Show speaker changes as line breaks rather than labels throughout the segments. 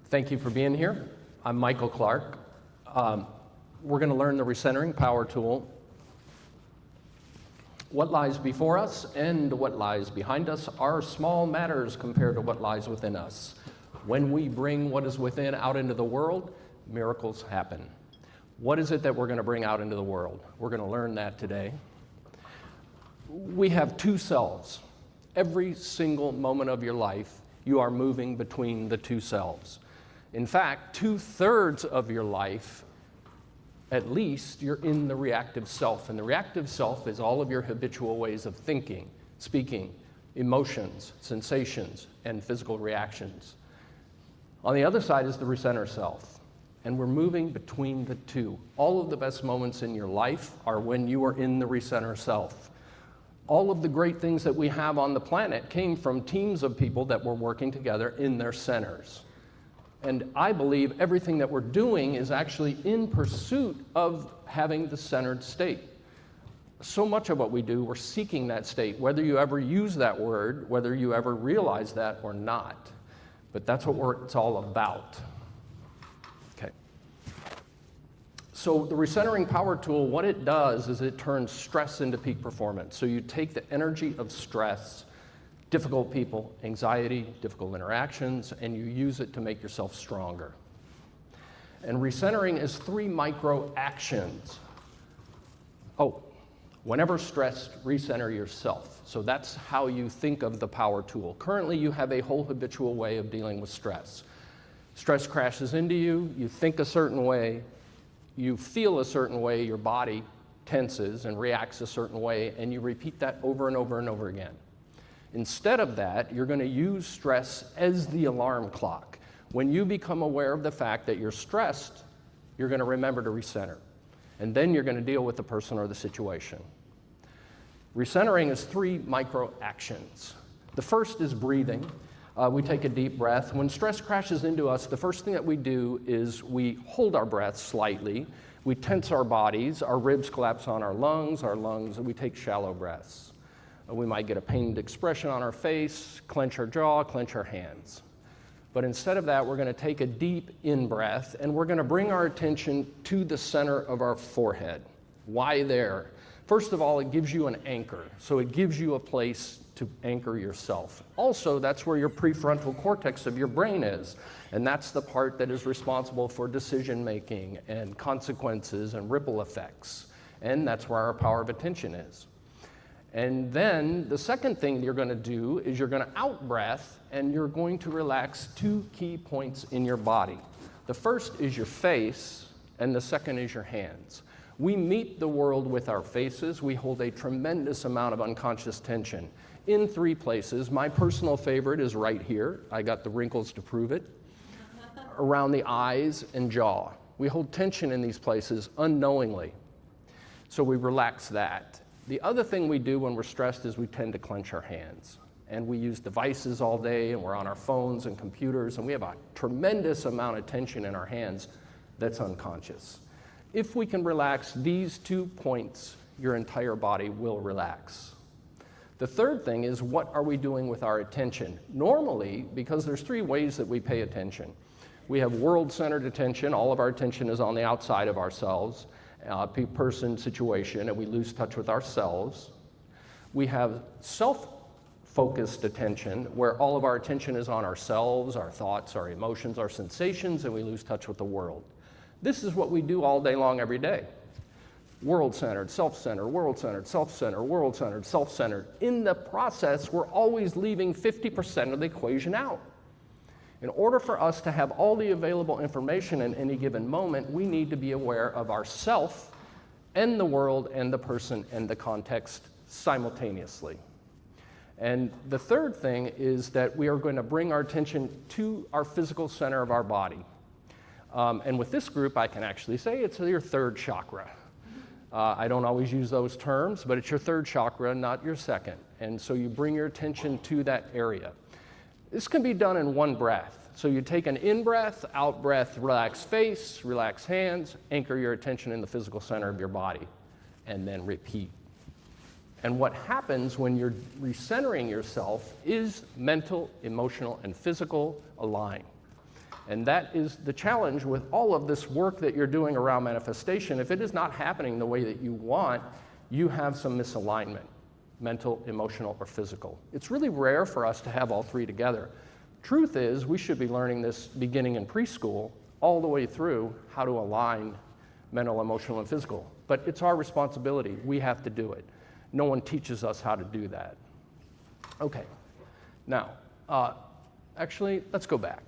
Thank you for being here. I'm Michael Clark. We're going to learn the recentering power tool. What lies before us and what lies behind us are small matters compared to what lies within us. When we bring what is within out into the world, miracles happen. What is it that we're going to bring out into the world? We're going to learn that today. We have two selves. Every single moment of your life, you are moving between the two selves. In fact, 2/3 of your life, at least, you're in the reactive self. And the reactive self is all of your habitual ways of thinking, speaking, emotions, sensations, and physical reactions. On the other side is the recenter self. And we're moving between the two. All of the best moments in your life are when you are in the recenter self. All of the great things that we have on the planet came from teams of people that were working together in their centers. And I believe everything that we're doing is actually in pursuit of having the centered state. So much of what we do, we're seeking that state, whether you ever use that word, whether you ever realize that or not. But that's what it's all about. Okay. So the recentering power tool, what it does is it turns stress into peak performance. So you take the energy of stress, difficult people, anxiety, difficult interactions, and you use it to make yourself stronger. And recentering is 3 micro actions. Whenever stressed, recenter yourself. So that's how you think of the power tool. Currently, you have a whole habitual way of dealing with stress. Stress crashes into you, you think a certain way, you feel a certain way, your body tenses and reacts a certain way, and you repeat that over and over and over again. Instead of that, you're going to use stress as the alarm clock. When you become aware of the fact that you're stressed, you're going to remember to recenter. And then you're going to deal with the person or the situation. Recentering is 3 micro actions. The first is breathing. We take a deep breath. When stress crashes into us, the first thing that we do is we hold our breath slightly. We tense our bodies. Our ribs collapse on our lungs, and we take shallow breaths. We might get a pained expression on our face, clench our jaw, clench our hands. But instead of that, we're going to take a deep in-breath, and we're going to bring our attention to the center of our forehead. Why there? First of all, it gives you an anchor. So it gives you a place to anchor yourself. Also, that's where your prefrontal cortex of your brain is. And that's the part that is responsible for decision-making and consequences and ripple effects. And that's where our power of attention is. And then the second thing you're going to do is you're going to out-breath, and you're going to relax 2 key points in your body. The first is your face, and the second is your hands. We meet the world with our faces. We hold a tremendous amount of unconscious tension in 3 places. My personal favorite is right here. I got the wrinkles to prove it. Around the eyes and jaw. We hold tension in these places unknowingly. So we relax that. The other thing we do when we're stressed is we tend to clench our hands. And we use devices all day, and we're on our phones and computers, and we have a tremendous amount of tension in our hands that's unconscious. If we can relax these 2 points, your entire body will relax. The third thing is, what are we doing with our attention? Normally, because there's 3 ways that we pay attention. We have world-centered attention. All of our attention is on the outside of ourselves. Person, situation, and we lose touch with ourselves. We have self-focused attention, where all of our attention is on ourselves, our thoughts, our emotions, our sensations, and we lose touch with the world. This is what we do all day long, every day. World-centered, self-centered, world-centered, self-centered, world-centered, self-centered. In the process, we're always leaving 50% of the equation out. In order for us to have all the available information in any given moment, we need to be aware of ourself and the world and the person and the context simultaneously. And the third thing is that we are going to bring our attention to our physical center of our body. And with this group, I can actually say it's your 3rd chakra. I don't always use those terms, but it's your 3rd chakra, not your 2nd. And so you bring your attention to that area. This can be done in 1 breath. So you take an in-breath, out-breath, relax face, relax hands, anchor your attention in the physical center of your body, and then repeat. And what happens when you're recentering yourself is mental, emotional, and physical align. And that is the challenge with all of this work that you're doing around manifestation. If it is not happening the way that you want, you have some misalignment, mental, emotional, or physical. It's really rare for us to have all three together. Truth is, we should be learning this beginning in preschool all the way through how to align mental, emotional, and physical. But it's our responsibility. We have to do it. No one teaches us how to do that. Okay, now, actually, let's go back.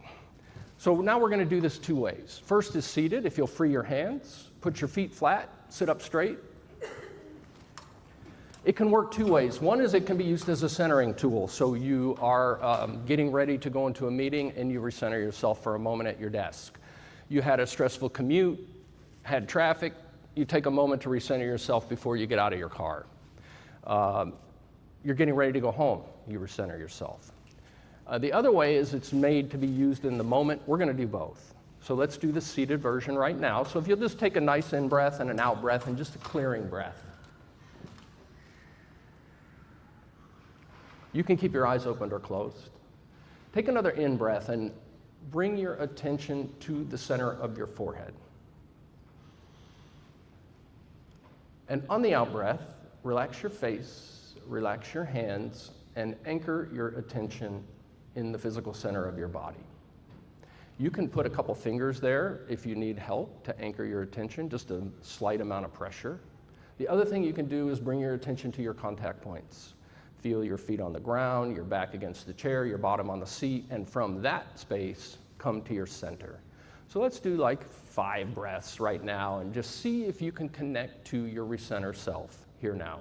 So now we're going to do this two ways. First is seated. If you'll free your hands, put your feet flat, sit up straight. It can work two ways. One is it can be used as a centering tool. So you are getting ready to go into a meeting and you recenter yourself for a moment at your desk. You had a stressful commute, had traffic, you take a moment to recenter yourself before you get out of your car. You're getting ready to go home, you recenter yourself. The other way is it's made to be used in the moment. We're going to do both. So let's do the seated version right now. So if you'll just take a nice in breath and an out breath and just a clearing breath. You can keep your eyes open or closed. Take another in breath and bring your attention to the center of your forehead. And on the out breath, relax your face, relax your hands, and anchor your attention in the physical center of your body. You can put a couple fingers there if you need help to anchor your attention, just a slight amount of pressure. The other thing you can do is bring your attention to your contact points. Feel your feet on the ground, your back against the chair, your bottom on the seat, and from that space, come to your center. So let's do like 5 breaths right now and just see if you can connect to your recenter self here now.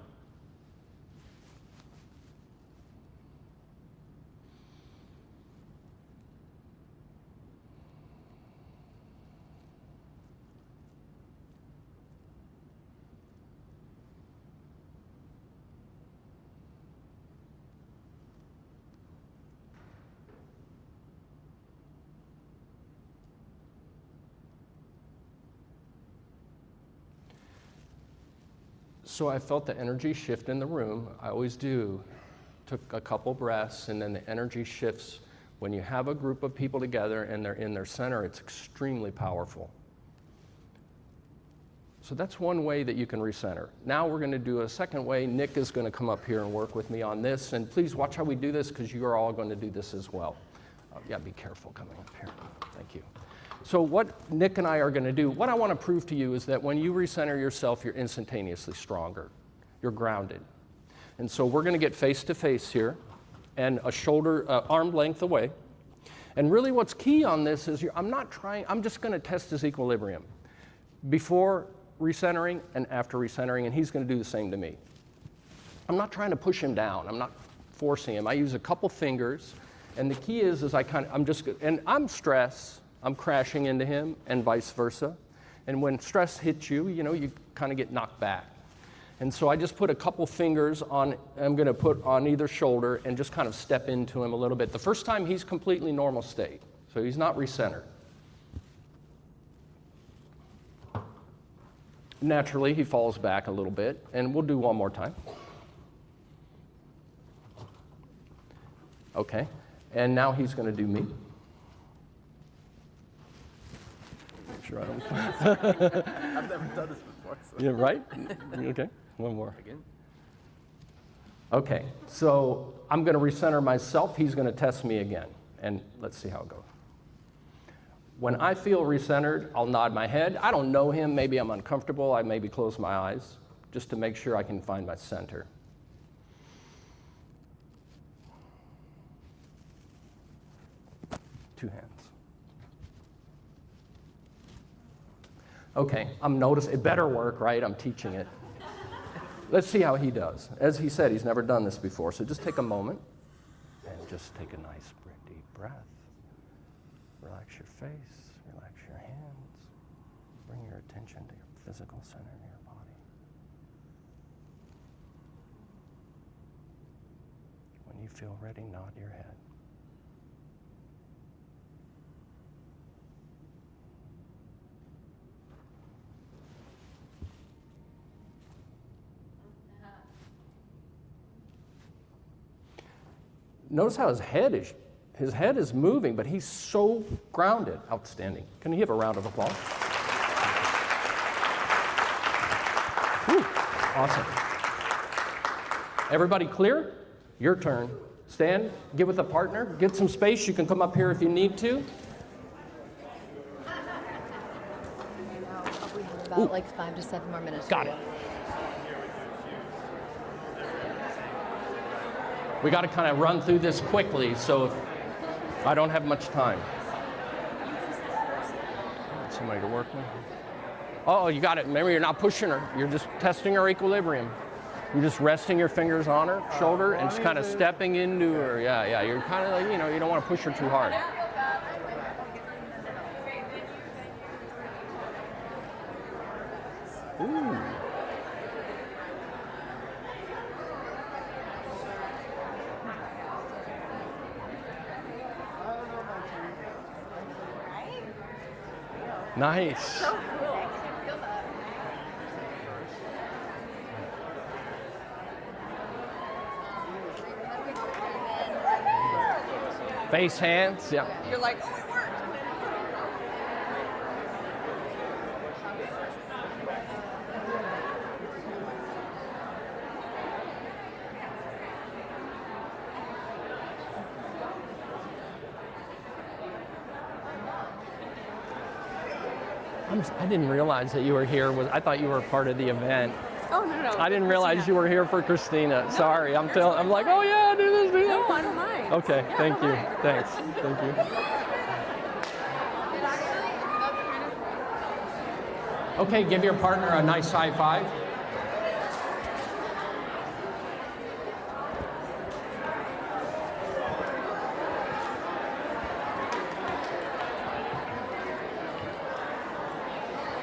So I felt the energy shift in the room. I always do. Took a couple breaths, and then the energy shifts. When you have a group of people together and they're in their center, it's extremely powerful. So that's one way that you can recenter. Now we're going to do a second way. Nick is going to come up here and work with me on this. And please watch how we do this, because you are all going to do this as well. Yeah, be careful coming up here. Thank you. So what Nick and I are going to do, what I want to prove to you is that when you recenter yourself, you're instantaneously stronger. You're grounded. And so we're going to get face to face here and a shoulder, arm length away. And really what's key on this is I'm just going to test his equilibrium before recentering and after recentering, and he's going to do the same to me. I'm not trying to push him down. I'm not forcing him. I use a couple fingers, and the key is I'm stressed. I'm crashing into him, and vice versa. And when stress hits you, you kind of get knocked back. And so I just put a couple fingers I'm going to put on either shoulder and just kind of step into him a little bit. The first time, he's completely normal state, so he's not recentered. Naturally, he falls back a little bit, and we'll do one more time. Okay, and now he's going to do me. Sure,
I've never done this before. So.
Yeah, right? Okay, one more.
Again?
Okay, so I'm going to recenter myself. He's going to test me again, and let's see how it goes. When I feel recentered, I'll nod my head. I don't know him. Maybe I'm uncomfortable. I maybe close my eyes just to make sure I can find my center. Two hands. Okay, I'm noticing. It better work, right? I'm teaching it. Let's see how he does. As he said, he's never done this before, so just take a moment and just take a nice deep breath. Relax your face, relax your hands. Bring your attention to your physical center in your body. When you feel ready, nod your head. Notice how his His head is moving, but he's so grounded. Outstanding. Can you give a round of applause? Whew. Awesome. Everybody clear? Your turn. Stand, get with a partner, get some space. You can come up here if you need to.
About like 5 to 7 more minutes.
Got it. We got to kind of run through this quickly, so if I don't have much time. Somebody to work with. Oh, you got it. Remember, you're not pushing her. You're just testing her equilibrium. You're just resting your fingers on her shoulder and just kind of stepping into her. Yeah. You're kind of like, you don't want to push her too hard. Ooh. Nice. Face, hands, yeah.
You're like, oh, it worked.
I didn't realize that you were here. I thought you were part of the event.
Oh, no.
I didn't realize you were here for Christina. No, sorry, I'm like, oh yeah, do this, do that.
No, I don't mind.
Okay, yeah, thank you. Thanks. Thank you. Okay, give your partner a nice high five.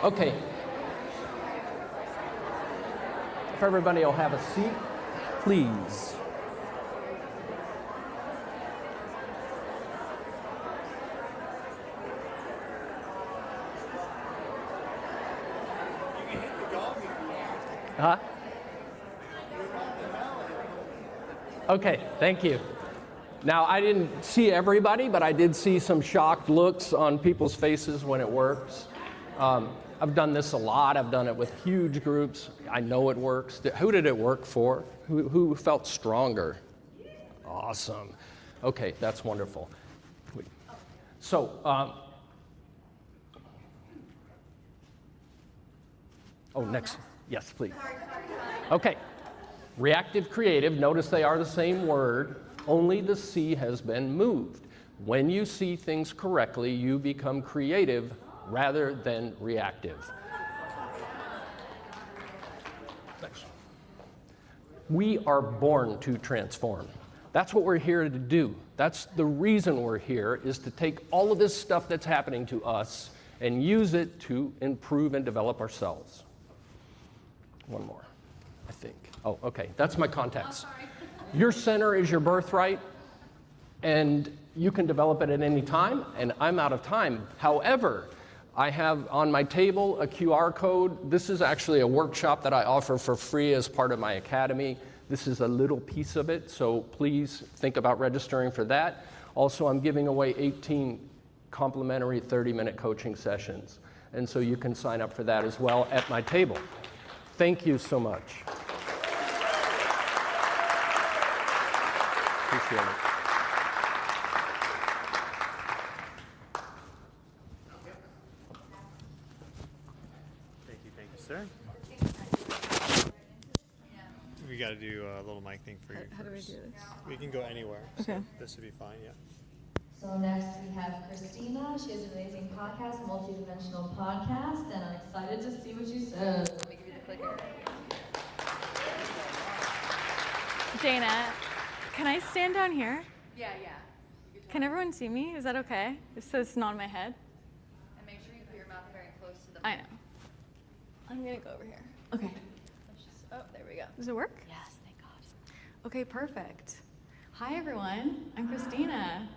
Okay. If everybody will have a seat, please. Huh? Okay, thank you. Now, I didn't see everybody, but I did see some shocked looks on people's faces when it works. I've done this a lot. I've done it with huge groups. I know it works. Who did it work for? Who felt stronger? Awesome. Okay, that's wonderful. So, next. Yes, please. Okay. Reactive, creative. Notice they are the same word. Only the C has been moved. When you see things correctly, you become creative rather than reactive. Next. We are born to transform. That's what we're here to do. That's the reason we're here, is to take all of this stuff that's happening to us and use it to improve and develop ourselves. One more, I think. Oh, okay, that's my context. Your center is your birthright, and you can develop it at any time, and I'm out of time. However, I have on my table a QR code. This is actually a workshop that I offer for free as part of my academy. This is a little piece of it, so please think about registering for that. Also, I'm giving away 18 complimentary 30-minute coaching sessions, and so you can sign up for that as well at my table. Thank you so much. Appreciate it.
Thank you, sir. We got to do a little mic thing for you.
How do we do this?
We can go anywhere.
Okay.
So this would be fine, yeah.
So next we have Christina. She has an amazing podcast, multidimensional podcast, and I'm excited to see what she says. Let me give you the clicker.
Dana, can I stand down here?
Yeah.
Can everyone see me? Is that okay? Just so it's not in my head?
And make sure you put your mouth very close to the
I know. I'm gonna go over here.
Okay.
Oh, there we go.
Does it work?
Yes, thank God.
Okay, perfect. Hi everyone, I'm Christina.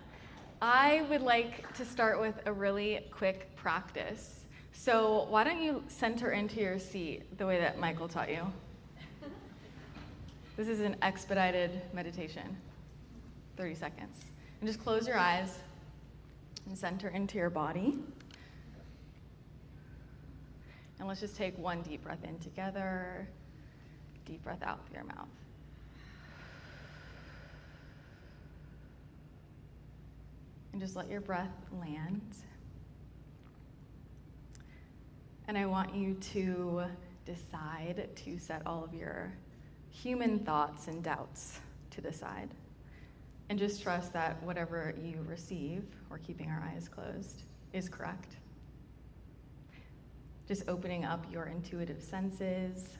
I would like to start with a really quick practice. So why don't you center into your seat the way that Michael taught you? This is an expedited meditation, 30 seconds. And just close your eyes and center into your body. And let's just take one deep breath in together, deep breath out through your mouth. And just let your breath land. And I want you to decide to set all of your human thoughts and doubts to the side. And just trust that whatever you receive, or keeping our eyes closed, is correct. Just opening up your intuitive senses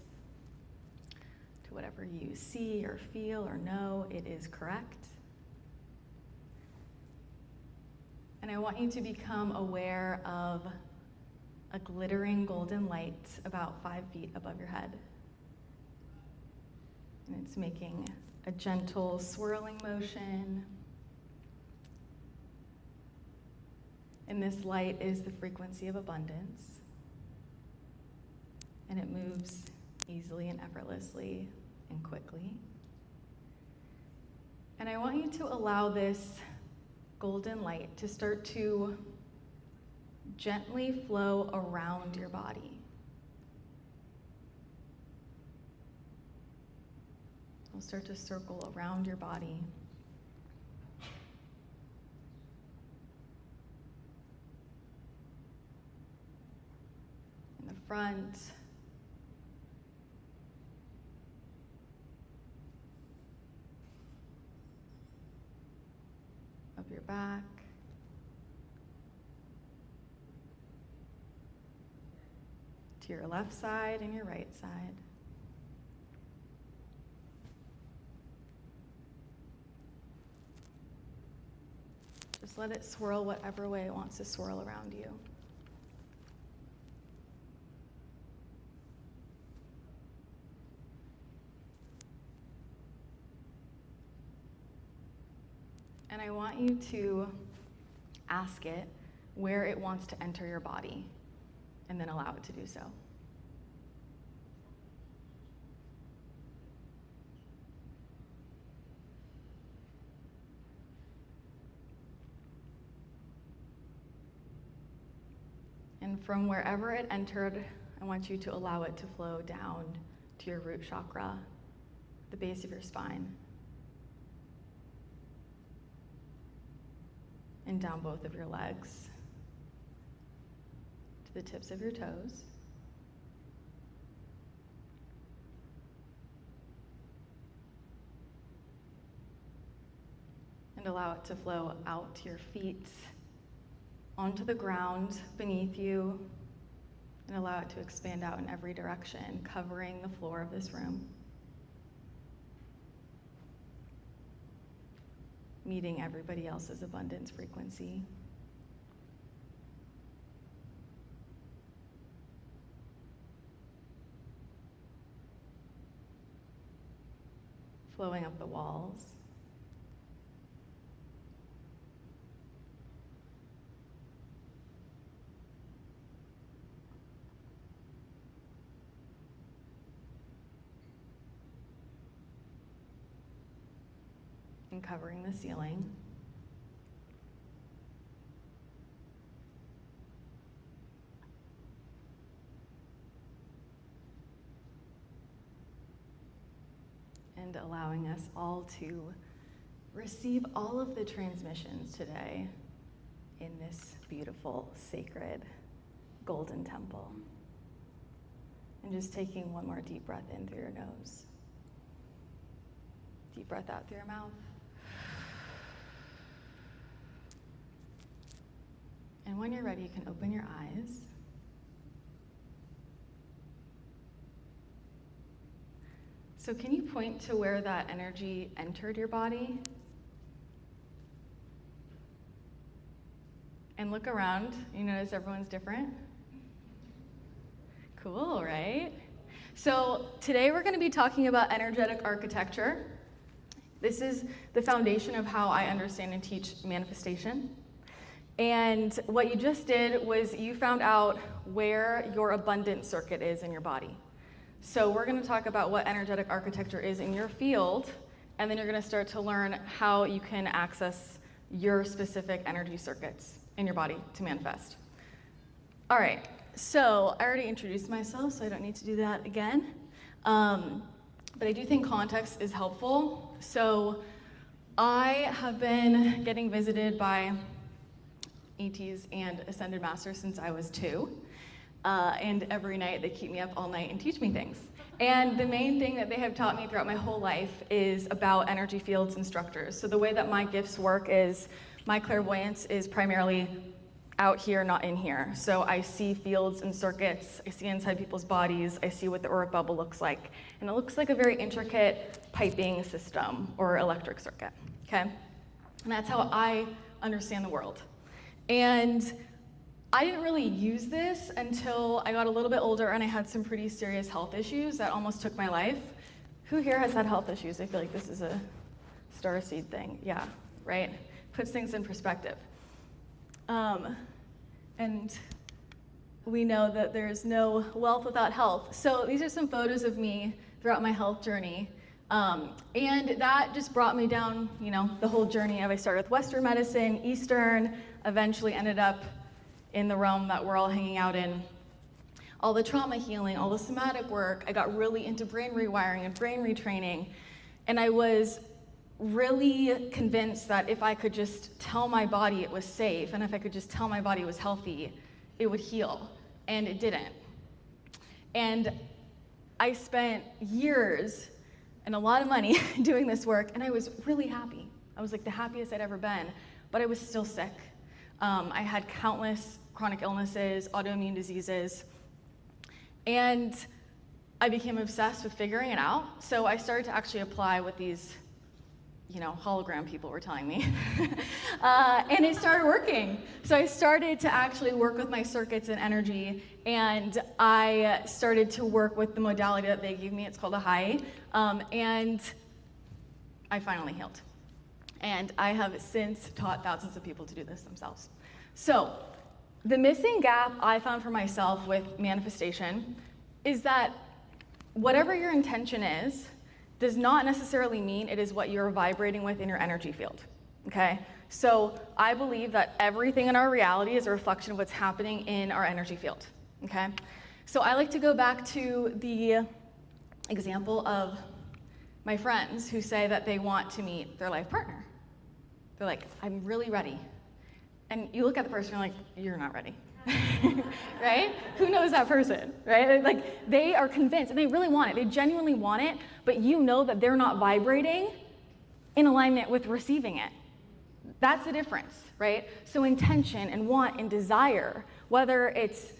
to whatever you see or feel or know, it is correct. And I want you to become aware of a glittering golden light about 5 feet above your head. And it's making a gentle swirling motion. And this light is the frequency of abundance. And it moves easily and effortlessly and quickly. And I want you to allow this golden light to start to gently flow around your body. It'll start to circle around your body. In the front, up your back, to your left side and your right side. Just let it swirl whatever way it wants to swirl around you. And I want you to ask it where it wants to enter your body, and then allow it to do so. And from wherever it entered, I want you to allow it to flow down to your root chakra, the base of your spine, and down both of your legs, to the tips of your toes. And allow it to flow out to your feet, onto the ground beneath you, and allow it to expand out in every direction, covering the floor of this room, meeting everybody else's abundance frequency. Flowing up the walls. And covering the ceiling. And allowing us all to receive all of the transmissions today in this beautiful, sacred, golden temple. And just taking one more deep breath in through your nose. Deep breath out through your mouth. And when you're ready, you can open your eyes. So can you point to where that energy entered your body? And look around. You notice everyone's different? Cool, right? So today we're going to be talking about energetic architecture. This is the foundation of how I understand and teach manifestation. And what you just did was you found out where your abundance circuit is in your body. So we're going to talk about what energetic architecture is in your field, and then you're going to start to learn how you can access your specific energy circuits in your body to manifest. All right, so I already introduced myself, so I don't need to do that again. But I do think context is helpful. So I have been getting visited by ETs and Ascended Masters since I was 2. And every night they keep me up all night and teach me things. And the main thing that they have taught me throughout my whole life is about energy fields and structures. So the way that my gifts work is my clairvoyance is primarily out here, not in here. So I see fields and circuits, I see inside people's bodies, I see what the auric bubble looks like. And it looks like a very intricate piping system or electric circuit, okay? And that's how I understand the world. And I didn't really use this until I got a little bit older and I had some pretty serious health issues that almost took my life. Who here has had health issues? I feel like this is a starseed thing. Yeah, right? Puts things in perspective. And we know that there's no wealth without health. So these are some photos of me throughout my health journey. And that just brought me down, the whole journey of I started with Western medicine, Eastern, eventually ended up in the realm that we're all hanging out in. All the trauma healing, all the somatic work. I got really into brain rewiring and brain retraining. And I was really convinced that if I could just tell my body it was safe, and if I could just tell my body it was healthy, it would heal. And it didn't. And I spent years and a lot of money doing this work, and I was really happy. I was like the happiest I'd ever been, but I was still sick. I had countless chronic illnesses, autoimmune diseases, and I became obsessed with figuring it out. So I started to actually apply what these, hologram people were telling me. And it started working. So I started to actually work with my circuits and energy, and I started to work with the modality that they gave me. It's called a high, and I finally healed. And I have since taught thousands of people to do this themselves. So the missing gap I found for myself with manifestation is that whatever your intention is does not necessarily mean it is what you're vibrating with in your energy field, okay? So I believe that everything in our reality is a reflection of what's happening in our energy field, okay? So I like to go back to the example of my friends who say that they want to meet their life partner. They're like, I'm really ready. And you look at the person, you're like, you're not ready, right? Who knows that person, right? Like, they are convinced, and they really want it. They genuinely want it, but you know that they're not vibrating in alignment with receiving it. That's the difference, right? So intention and want and desire, whether it's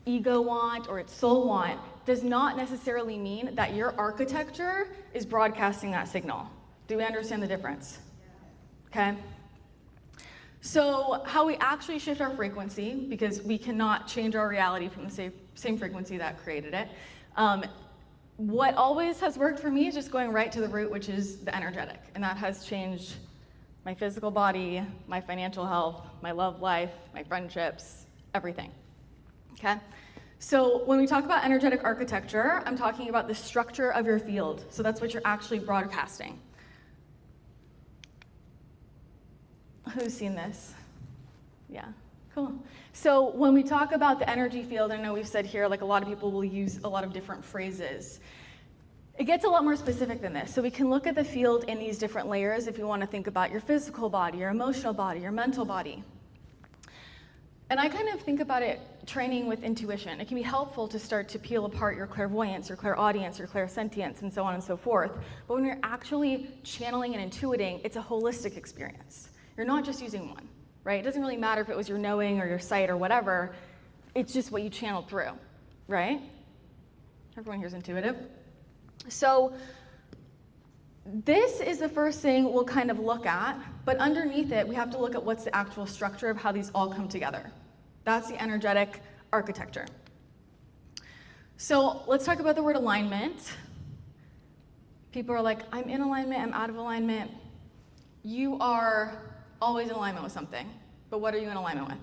ego want or it's soul want, does not necessarily mean that your architecture is broadcasting that signal. Do we understand the difference? Okay? So how we actually shift our frequency, because we cannot change our reality from the same frequency that created it, what always has worked for me is just going right to the root, which is the energetic. And that has changed my physical body, my financial health, my love life, my friendships, everything. Okay? So when we talk about energetic architecture, I'm talking about the structure of your field. So that's what you're actually broadcasting. Who's seen this? Yeah, cool. So when we talk about the energy field, I know we've said here, like a lot of people will use a lot of different phrases. It gets a lot more specific than this. So we can look at the field in these different layers if you want to think about your physical body, your emotional body, your mental body. And I kind of think about it training with intuition. It can be helpful to start to peel apart your clairvoyance, your clairaudience, your clairsentience, and so on and so forth. But when you're actually channeling and intuiting, it's a holistic experience. You're not just using one, right? It doesn't really matter if it was your knowing or your sight or whatever. It's just what you channeled through, right? Everyone here is intuitive. So this is the first thing we'll kind of look at, but underneath it, we have to look at what's the actual structure of how these all come together. That's the energetic architecture. So let's talk about the word alignment. People are like, I'm in alignment, I'm out of alignment. You are always in alignment with something, but what are you in alignment with?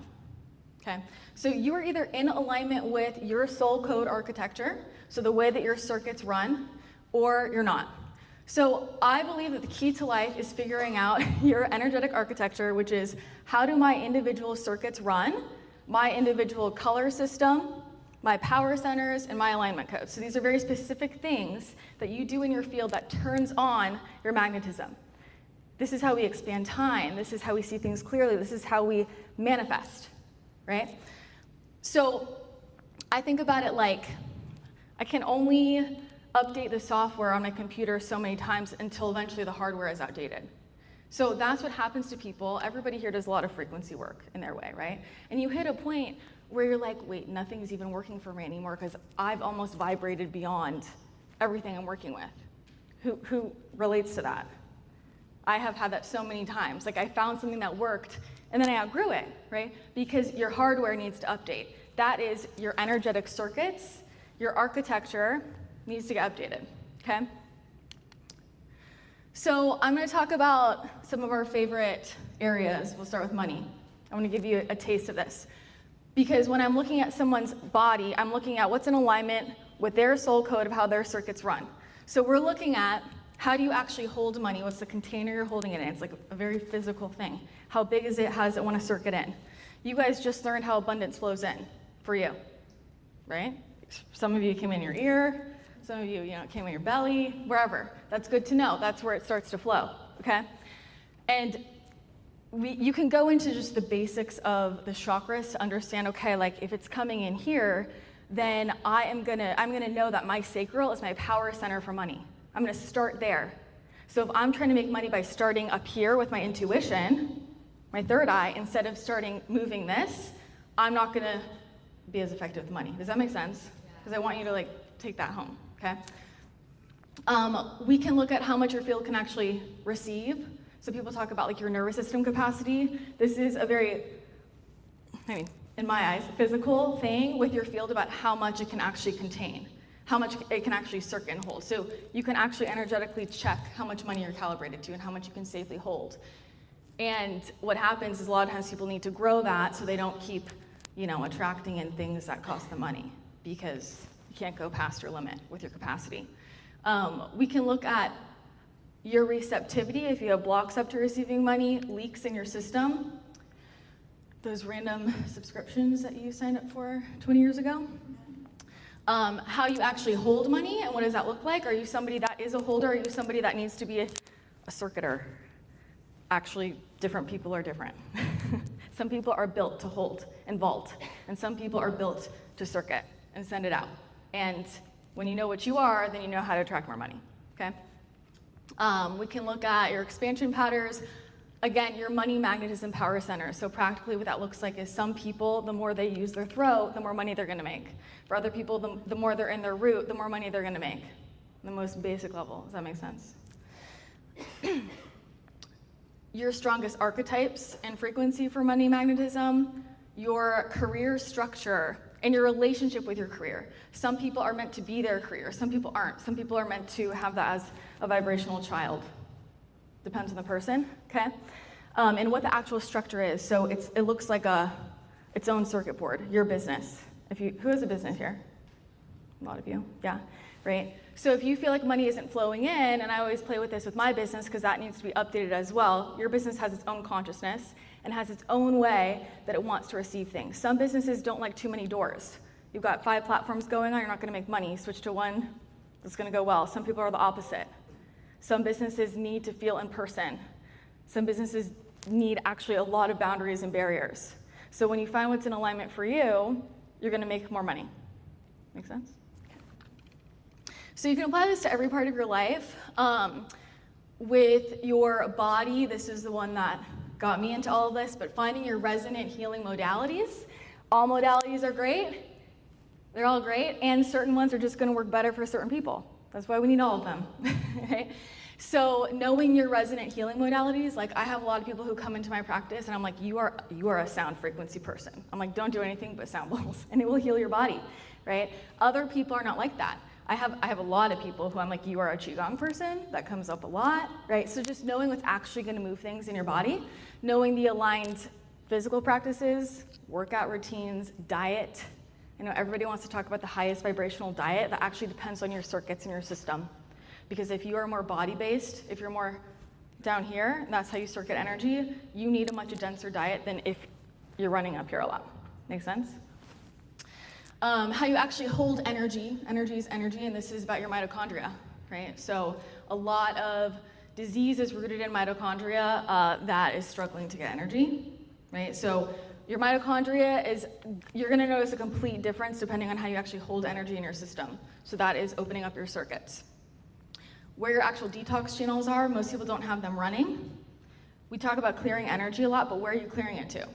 Okay, so you are either in alignment with your soul code architecture, so the way that your circuits run, or you're not. So I believe that the key to life is figuring out your energetic architecture, which is how do my individual circuits run, my individual color system, my power centers, and my alignment codes. So these are very specific things that you do in your field that turns on your magnetism. This is how we expand time. This is how we see things clearly. This is how we manifest, right? So I think about it like I can only update the software on my computer so many times until eventually the hardware is outdated. So that's what happens to people. Everybody here does a lot of frequency work in their way, right? And you hit a point where you're like, wait, nothing's even working for me anymore because I've almost vibrated beyond everything I'm working with. Who relates to that? I have had that so many times. Like I found something that worked and then I outgrew it, right? Because your hardware needs to update. That is your energetic circuits, your architecture needs to get updated, okay? So I'm gonna talk about some of our favorite areas. We'll start with money. I wanna give you a taste of this. Because when I'm looking at someone's body, I'm looking at what's in alignment with their soul code of how their circuits run. So we're looking at how do you actually hold money? What's the container you're holding it in? It's like a very physical thing. How big is it? How does it want to circuit in? You guys just learned how abundance flows in for you, right? Some of you came in your ear. Some of you, it came in your belly, wherever. That's good to know. That's where it starts to flow, okay? And you can go into just the basics of the chakras to understand, okay, like if it's coming in here, then I'm gonna know that my sacral is my power center for money. I'm gonna start there. So if I'm trying to make money by starting up here with my intuition, my third eye, instead of moving this, I'm not gonna be as effective with money. Does that make sense? Because I want you to take that home, okay? We can look at how much your field can actually receive. So people talk about your nervous system capacity. This is a very, in my eyes, physical thing with your field about how much it can actually contain, how much it can actually circuit and hold. So you can actually energetically check how much money you're calibrated to and how much you can safely hold. And what happens is a lot of times people need to grow that so they don't keep, attracting in things that cost them money because you can't go past your limit with your capacity. We can look at your receptivity. If you have blocks up to receiving money, leaks in your system, those random subscriptions that you signed up for 20 years ago. How you actually hold money and what does that look like? Are you somebody that is a holder? Are you somebody that needs to be a circuiter? Actually, different people are different. Some people are built to hold and vault, and some people are built to circuit and send it out. And when you know what you are, then you know how to attract more money, okay? We can look at your expansion patterns. Again, your money magnetism power center. So practically what that looks like is some people, the more they use their throat, the more money they're gonna make. For other people, the more they're in their root, the more money they're gonna make. The most basic level, does that make sense? Your strongest archetypes and frequency for money magnetism, your career structure, and your relationship with your career. Some people are meant to be their career, some people aren't. Some people are meant to have that as a vibrational child. Depends on the person, okay? And what the actual structure is. So it looks like its own circuit board, your business. Who has a business here? A lot of you, yeah, right? So if you feel like money isn't flowing in, and I always play with this with my business because that needs to be updated as well, your business has its own consciousness and has its own way that it wants to receive things. Some businesses don't like too many doors. You've got 5 platforms going on, you're not gonna make money. Switch to one that's gonna go well. Some people are the opposite. Some businesses need to feel in person. Some businesses need actually a lot of boundaries and barriers. So when you find what's in alignment for you, you're gonna make more money. Make sense? Okay. So you can apply this to every part of your life. With your body, this is the one that got me into all of this, but finding your resonant healing modalities. All modalities are great. They're all great, and certain ones are just gonna work better for certain people. That's why we need all of them, okay? So knowing your resonant healing modalities, I have a lot of people who come into my practice and I'm like, you are a sound frequency person. I'm like, don't do anything but sound bowls and it will heal your body, right? Other people are not like that. I have a lot of people who I'm like, you are a Qigong person. That comes up a lot, right? So just knowing what's actually gonna move things in your body, knowing the aligned physical practices, workout routines, diet. Everybody wants to talk about the highest vibrational diet. That actually depends on your circuits and your system. Because if you are more body-based, if you're more down here, and that's how you circuit energy, you need a much denser diet than if you're running up here a lot. Make sense? How you actually hold energy. Energy is energy, and this is about your mitochondria, right? So a lot of disease is rooted in mitochondria that is struggling to get energy, right? So your mitochondria is, you're gonna notice a complete difference depending on how you actually hold energy in your system. So that is opening up your circuits. Where your actual detox channels are, most people don't have them running. We talk about clearing energy a lot, but where are you clearing it to?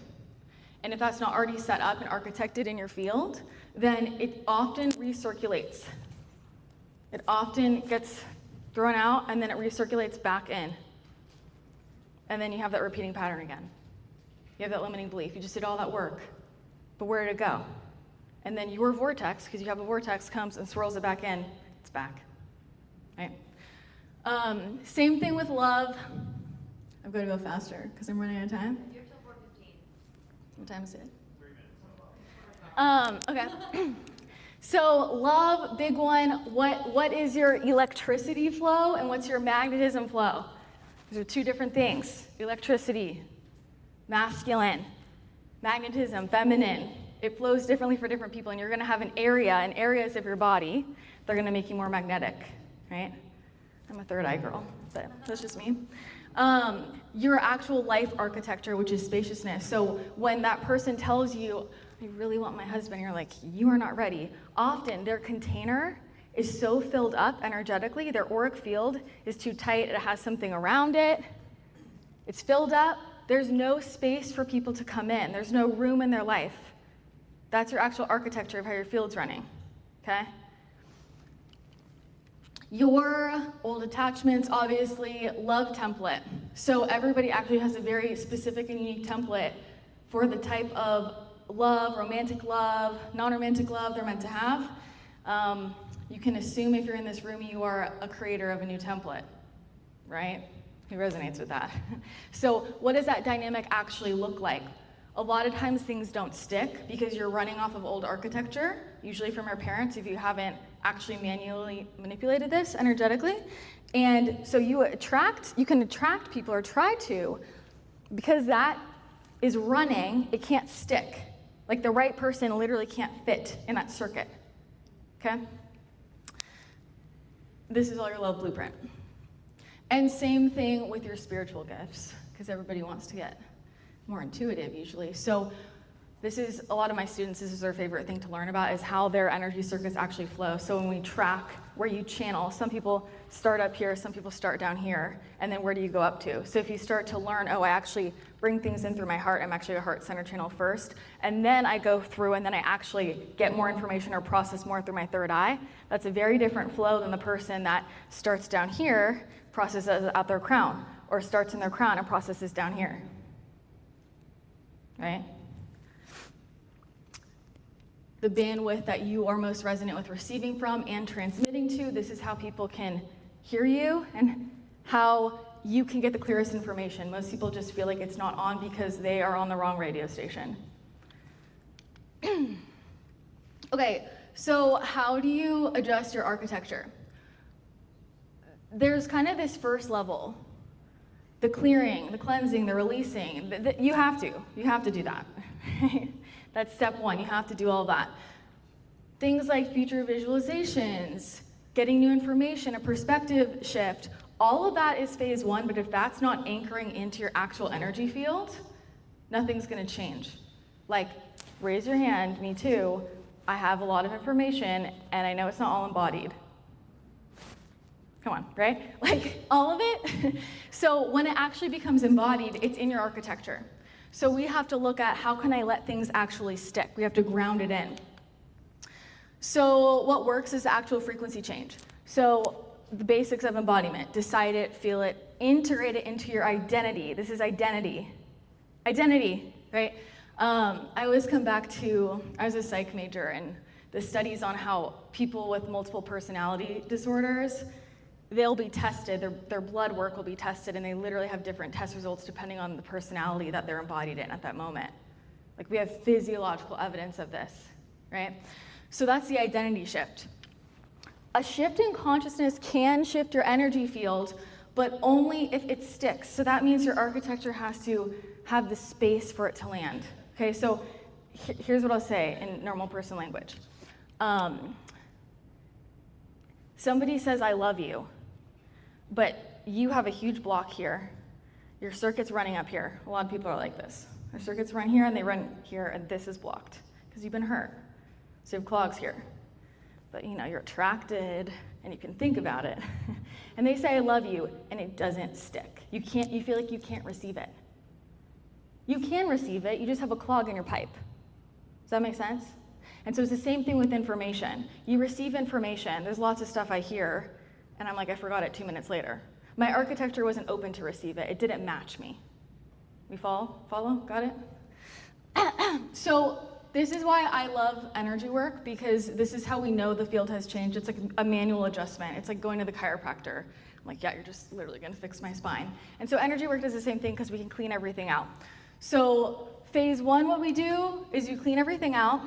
And if that's not already set up and architected in your field, then it often recirculates. It often gets thrown out and then it recirculates back in. And then you have that repeating pattern again. You have that limiting belief. You just did all that work, but where did it go? And then your vortex, because you have a vortex, comes and swirls it back in, it's back, right? Same thing with love. I've got to go faster because I'm running out of time.
You're till 4:15.
What time is it? 3 minutes. Okay. So love, big one. What is your electricity flow and what's your magnetism flow? These are two different things. Electricity, masculine. Magnetism, feminine. It flows differently for different people, and you're going to have an area and areas of your body that are going to make you more magnetic, right? I'm a third eye girl, but that's just me. Your actual life architecture, which is spaciousness. So when that person tells you, I really want my husband, you're like, you are not ready. Often their container is so filled up energetically, their auric field is too tight, it has something around it, it's filled up, there's no space for people to come in, there's no room in their life. That's your actual architecture of how your field's running, okay? Your old attachments, obviously, love template. So everybody actually has a very specific and unique template for the type of love, romantic love, non-romantic love they're meant to have. You can assume if you're in this room, you are a creator of a new template, right? Who resonates with that? So what does that dynamic actually look like? A lot of times things don't stick because you're running off of old architecture, usually from your parents if you haven't actually manually manipulated this energetically. And so you can attract people or try to, because that is running, it can't stick. Like the right person literally can't fit in that circuit, okay? This is all your love blueprint. And same thing with your spiritual gifts, because everybody wants to get more intuitive usually. So this is, a lot of my students, this is their favorite thing to learn about, is how their energy circuits actually flow. So when we track where you channel, some people start up here, some people start down here, and then where do you go up to? So if you start to learn, oh, I actually bring things in through my heart, I'm actually a heart center channel first, and then I go through and then I actually get more information or process more through my third eye, that's a very different flow than the person that starts down here, processes out their crown, or starts in their crown and processes down here. Right? The bandwidth that you are most resonant with receiving from and transmitting to, this is how people can hear you and how you can get the clearest information. Most people just feel like it's not on because they are on the wrong radio station. Okay, so how do you adjust your architecture? There's kind of this first level. The clearing, the cleansing, the releasing, you have to do that. That's step one, you have to do all that. Things like future visualizations, getting new information, a perspective shift, all of that is phase one, but if that's not anchoring into your actual energy field, nothing's gonna change. Like, raise your hand, me too, I have a lot of information and I know it's not all embodied. Come on, right? Like, all of it. So when it actually becomes embodied, it's in your architecture. So we have to look at how can I let things actually stick? We have to ground it in. So what works is actual frequency change. So the basics of embodiment, decide it, feel it, integrate it into your identity. This is identity. Identity, right? I always come back to, I was a psych major, and the studies on how people with multiple personality disorders, they'll be tested, their blood work will be tested, and they literally have different test results depending on the personality that they're embodied in at that moment. Like, we have physiological evidence of this, right? So that's the identity shift. A shift in consciousness can shift your energy field, but only if it sticks. So that means your architecture has to have the space for it to land. Okay, so here's what I'll say in normal person language. Somebody says, I love you, but you have a huge block here. Your circuit's running up here. A lot of people are like this. Their circuits run here and they run here, and this is blocked because you've been hurt. So you have clogs here. But you're attracted and you can think about it. And they say, I love you, and it doesn't stick. You feel like you can't receive it. You can receive it, you just have a clog in your pipe. Does that make sense? And so it's the same thing with information. You receive information, there's lots of stuff I hear, and I'm like, I forgot it 2 minutes later. My architecture wasn't open to receive it. It didn't match me. We follow? Got it? So this is why I love energy work, because this is how we know the field has changed. It's like a manual adjustment. It's like going to the chiropractor. I'm like, yeah, you're just literally gonna fix my spine. And so energy work does the same thing because we can clean everything out. So phase 1, what we do is you clean everything out.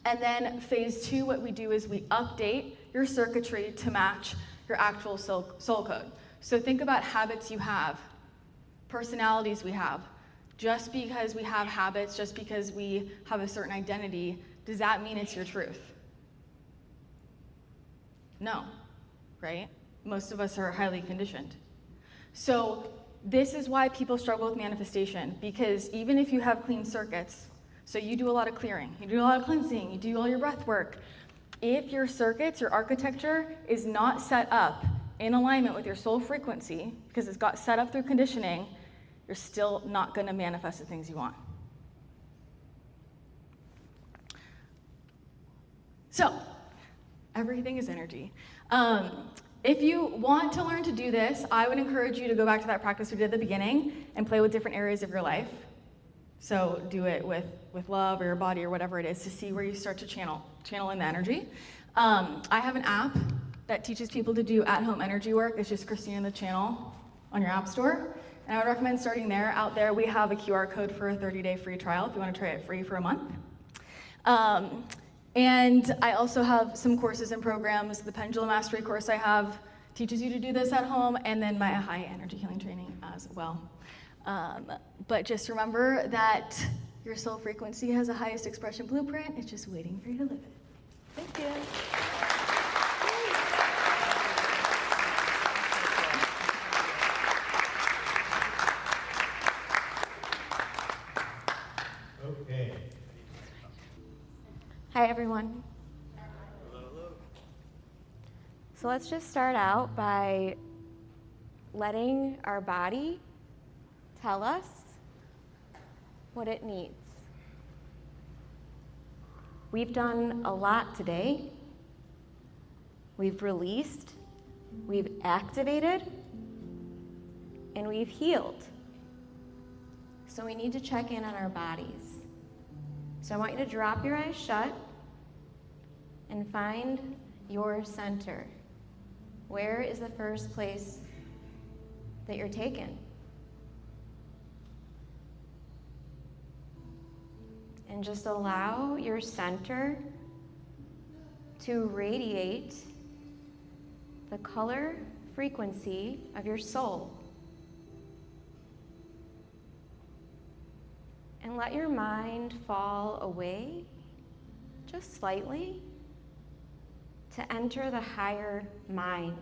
And then phase 2, what we do is we update your circuitry to match your actual soul code. So think about habits you have, personalities we have. Just because we have habits, just because we have a certain identity, does that mean it's your truth? No, right? Most of us are highly conditioned. So this is why people struggle with manifestation, because even if you have clean circuits, so you do a lot of clearing, you do a lot of cleansing, you do all your breath work, if your circuits, your architecture is not set up in alignment with your soul frequency, because it's got set up through conditioning, you're still not going to manifest the things you want. So, everything is energy. If you want to learn to do this, I would encourage you to go back to that practice we did at the beginning and play with different areas of your life. So do it with love or your body or whatever it is to see where you start to channel in the energy. I have an app that teaches people to do at-home energy work. It's just Christina in the channel on your app store. And I would recommend starting there. Out there, we have a QR code for a 30-day free trial if you want to try it free for a month. And I also have some courses and programs. The Pendulum Mastery course I have teaches you to do this at home, and then my high energy healing training as well. But just remember that your soul frequency has a highest expression blueprint. It's just waiting for you to live it. Thank you.
Okay.
Hi, everyone. So let's just start out by letting our body tell us what it needs. We've done a lot today. We've released, we've activated, and we've healed. So we need to check in on our bodies. So I want you to drop your eyes shut and find your center. Where is the first place that you're taken? And just allow your center to radiate the color frequency of your soul. And let your mind fall away just slightly to enter the higher mind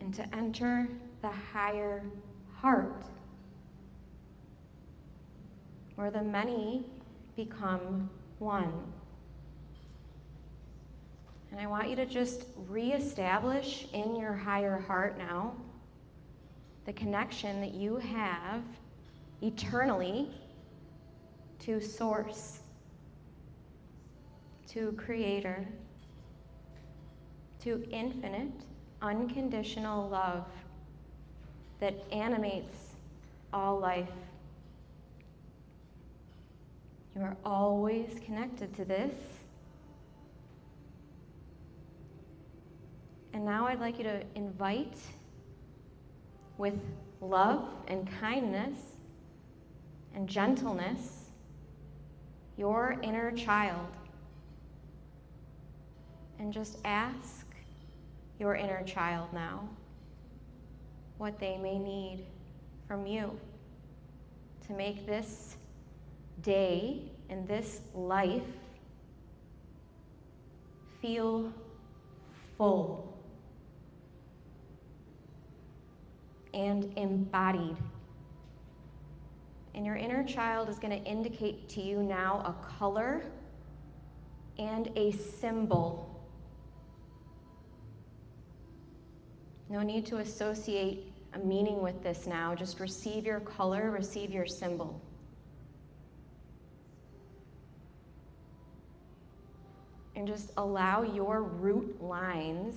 and to enter the higher heart, where the many become one. And I want you to just reestablish in your higher heart now the connection that you have eternally to Source, to Creator, to infinite, unconditional love that animates all life. You are always connected to this. And now I'd like you to invite, with love and kindness and gentleness, your inner child And just ask your inner child now what they may need from you to make this day and this life feel full and embodied. And your inner child is going to indicate to you now a color and a symbol. No need to associate a meaning with this now. Just receive your color, receive your symbol. And just allow your root lines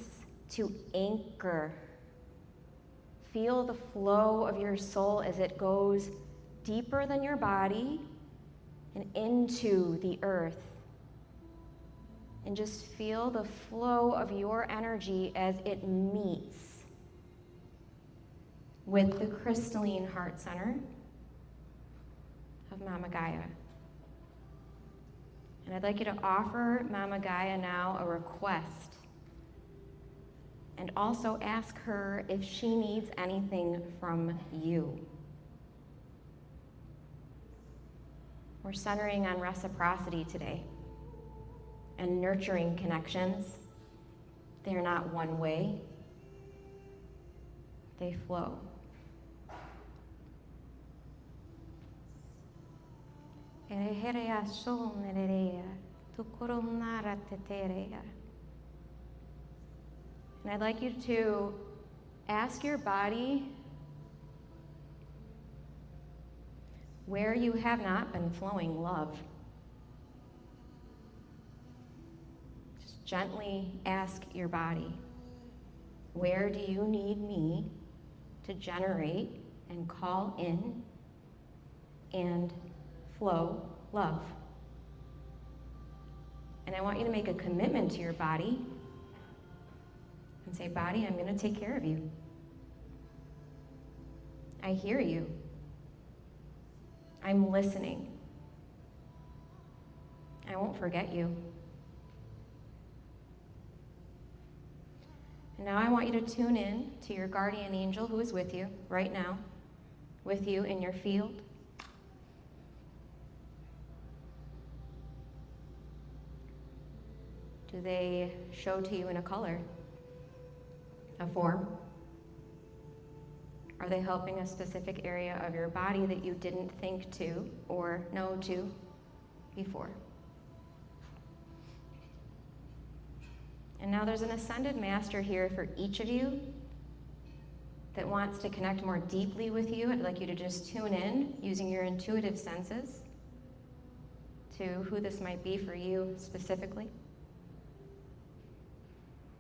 to anchor. Feel the flow of your soul as it goes deeper than your body and into the earth. And just feel the flow of your energy as it meets with the crystalline heart center of Mama Gaia. And I'd like you to offer Mama Gaia now a request. And also ask her if she needs anything from you. We're centering on reciprocity today and nurturing connections. They're not one way, they flow. And I'd like you to ask your body where you have not been flowing love. Just gently ask your body, where do you need me to generate and call in and flow love? And I want you to make a commitment to your body and say, body, I'm going to take care of you. I hear you. I'm listening. I won't forget you. And now I want you to tune in to your guardian angel who is with you right now, with you in your field. Do they show to you in a color, a form? Are they helping a specific area of your body that you didn't think to or know to before? And now there's an ascended master here for each of you that wants to connect more deeply with you. I'd like you to just tune in using your intuitive senses to who this might be for you specifically.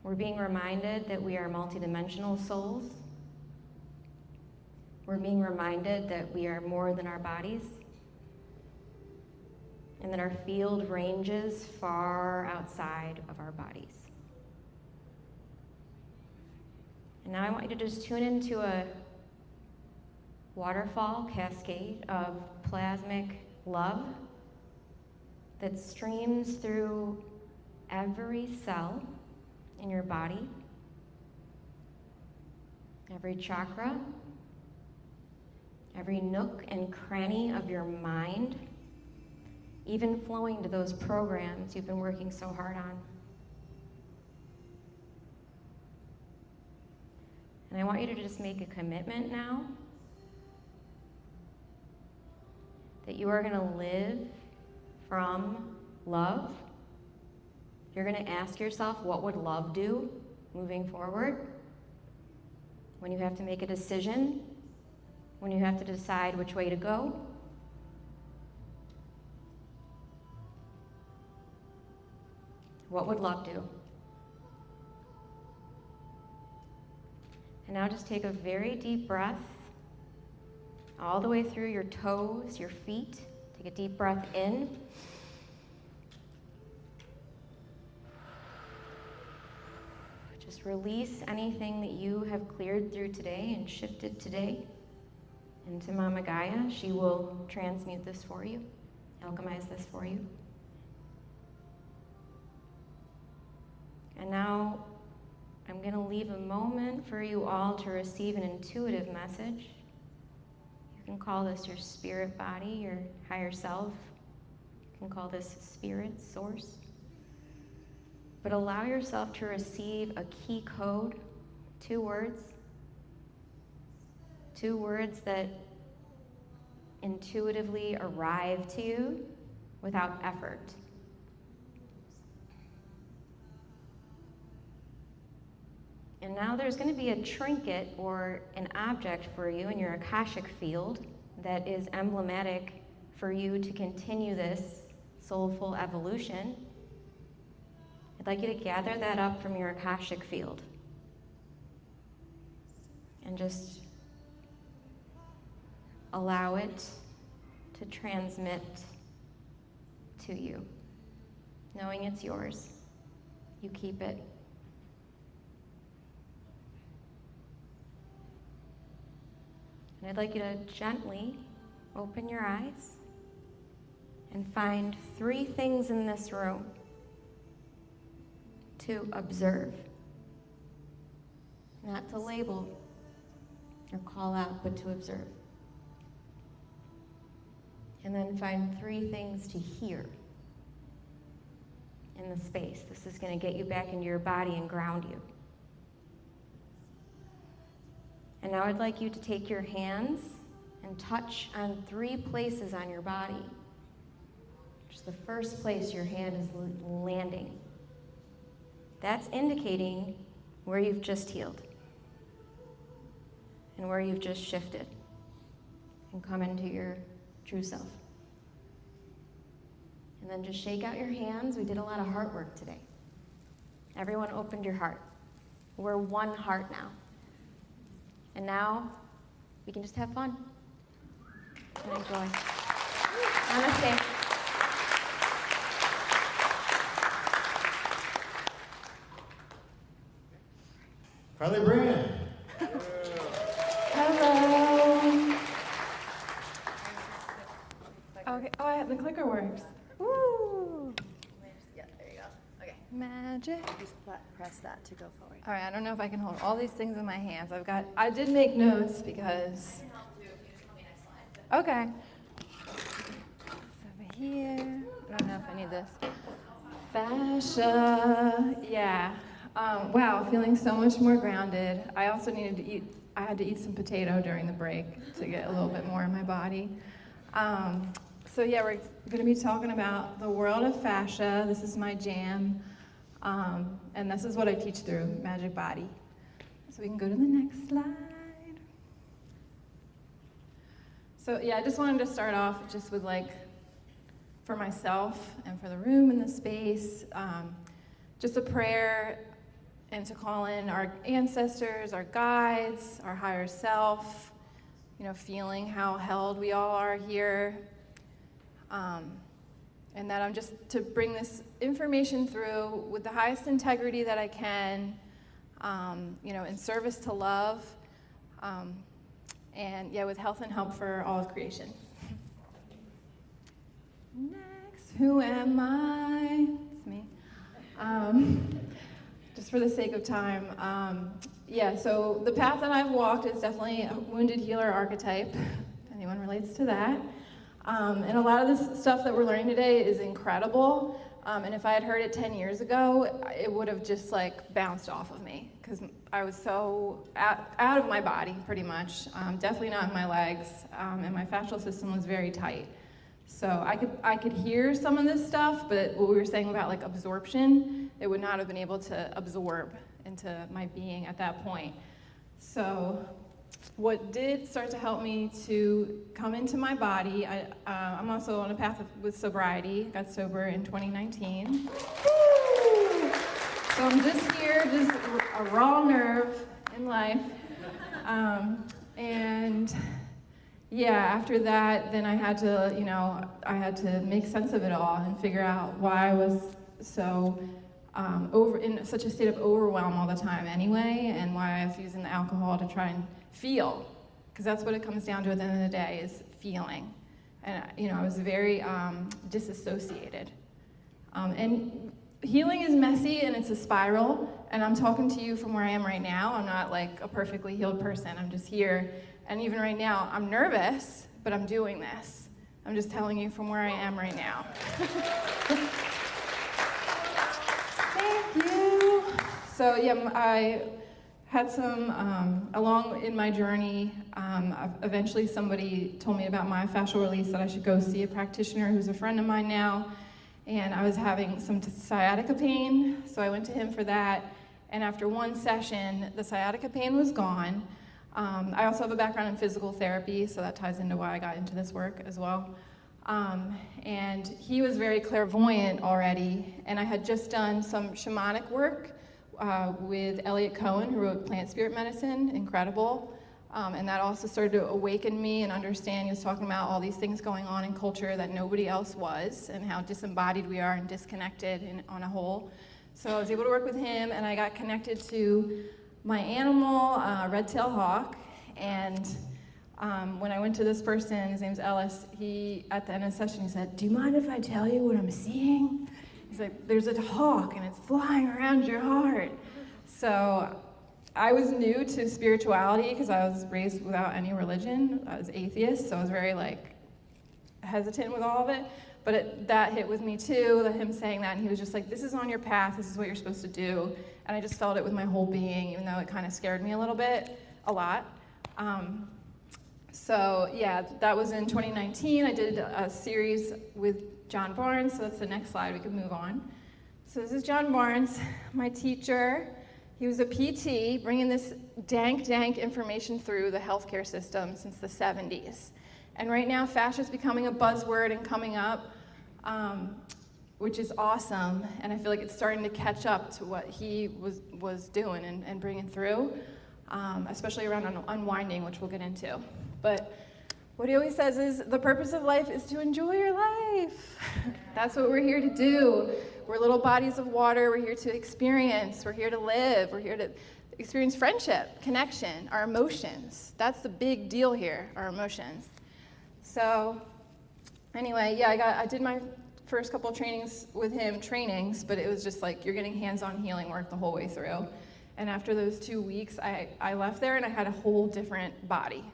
We're being reminded that we are multidimensional souls. We're being reminded that we are more than our bodies, and that our field ranges far outside of our bodies. And now I want you to just tune into a waterfall cascade of plasmic love that streams through every cell in your body, every chakra, every nook and cranny of your mind, even flowing to those programs you've been working so hard on. And I want you to just make a commitment now that you are going to live from love. You're going to ask yourself, what would love do moving forward? When you have to make a decision, when you have to decide which way to go. What would love do? And now just take a very deep breath all the way through your toes, your feet. Take a deep breath in. Just release anything that you have cleared through today and shifted today into Mama Gaia. She will transmute this for you, alchemize this for you. now I'm going to leave a moment for you all to receive an intuitive message. You can call this your spirit body, your higher self. You can call this spirit, source. But allow yourself to receive a key code, 2 words. 2 words that intuitively arrive to you without effort. And now there's going to be a trinket or an object for you in your Akashic field that is emblematic for you to continue this soulful evolution. I'd like you to gather that up from your Akashic field and just allow it to transmit to you, knowing it's yours. You keep it. And I'd like you to gently open your eyes and find 3 things in this room to observe. Not to label or call out, but to observe. And then find 3 things to hear in the space. This is going to get you back into your body and ground you. And now I'd like you to take your hands and touch on 3 places on your body. Just the first place your hand is landing. That's indicating where you've just healed and where you've just shifted and come into your true self. And then just shake out your hands. We did a lot of heart work today. Everyone opened your heart. We're one heart now. And now we can just have fun and enjoy. Namaste.
Carly Brand.
Hello. Okay. Oh, the clicker works. Woo.
Yeah, there you go. Okay.
Magic.
Just press that to go forward.
All right. I don't know if I can hold all these things in my hands. I did make notes because. Okay. It's over here. I don't know if I need this. Fascia. Yeah. Wow, feeling so much more grounded. I also needed to eat, I had to eat some potato during the break to get a little bit more in my body. So yeah, we're going to be talking about the world of fascia. This is my jam. And this is what I teach through Magic Body. So we can go to the next slide. So yeah, I just wanted to start off just with for myself and for the room and the space, just a prayer and to call in our ancestors, our guides, our higher self, feeling how held we all are here. And that I'm just to bring this information through with the highest integrity that I can, in service to love, and with health and help for all of creation. Next, who am I? It's me. Just for the sake of time, so the path that I've walked is definitely a wounded healer archetype, if anyone relates to that. And a lot of this stuff that we're learning today is incredible. And if I had heard it 10 years ago, it would have just bounced off of me because I was so out of my body pretty much, definitely not in my legs, and my fascial system was very tight. So I could hear some of this stuff, but what we were saying about absorption, it would not have been able to absorb into my being at that point. So what did start to help me to come into my body, I'm also on a path with sobriety. Got sober in 2019. Woo! So I'm just here, just a raw nerve in life. After that, then I had to make sense of it all and figure out why I was so in such a state of overwhelm all the time anyway, and why I was using the alcohol to try and feel, because that's what it comes down to at the end of the day, is feeling. And I was very disassociated. And healing is messy and it's a spiral, and I'm talking to you from where I am right now. I'm not like a perfectly healed person. I'm just here, and even right now, I'm nervous, but I'm doing this. I'm just telling you from where I am right now. Thank you. So yeah, I had some, along in my journey, eventually somebody told me about my fascial release, that I should go see a practitioner who's a friend of mine now. And I was having some sciatica pain, so I went to him for that. And after one session, the sciatica pain was gone. I also have a background in physical therapy, so that ties into why I got into this work as well. And he was very clairvoyant already, and I had just done some shamanic work with Elliot Cohen, who wrote Plant Spirit Medicine, incredible. And that also started to awaken me and understand. He was talking about all these things going on in culture that nobody else was, and how disembodied we are and disconnected on a whole. So I was able to work with him, and I got connected to my animal, red-tailed hawk. And when I went to this person, his name's Ellis, at the end of the session, he said, "Do you mind if I tell you what I'm seeing?" He's like, "There's a hawk, and it's flying around your heart." So I was new to spirituality because I was raised without any religion. I was atheist, so I was very hesitant with all of it. But that hit with me too, him saying that, and he was just like, "This is on your path, this is what you're supposed to do." And I just felt it with my whole being, even though it kind of scared me a lot. So yeah, that was in 2019. I did a series with John Barnes, so that's the next slide, we can move on. So this is John Barnes, my teacher. He was a PT, bringing this dank information through the healthcare system since the 70s. And right now, fascia is becoming a buzzword and coming up, which is awesome. And I feel like it's starting to catch up to what he was doing and bringing through, especially around unwinding, which we'll get into. But what he always says is, the purpose of life is to enjoy your life. That's what we're here to do. We're little bodies of water. We're here to experience. We're here to live. We're here to experience friendship, connection, our emotions. That's the big deal here, our emotions. So anyway, yeah, I did my first couple of trainings with him, but it was just like you're getting hands-on healing work the whole way through. And after those 2 weeks, I left there and I had a whole different body,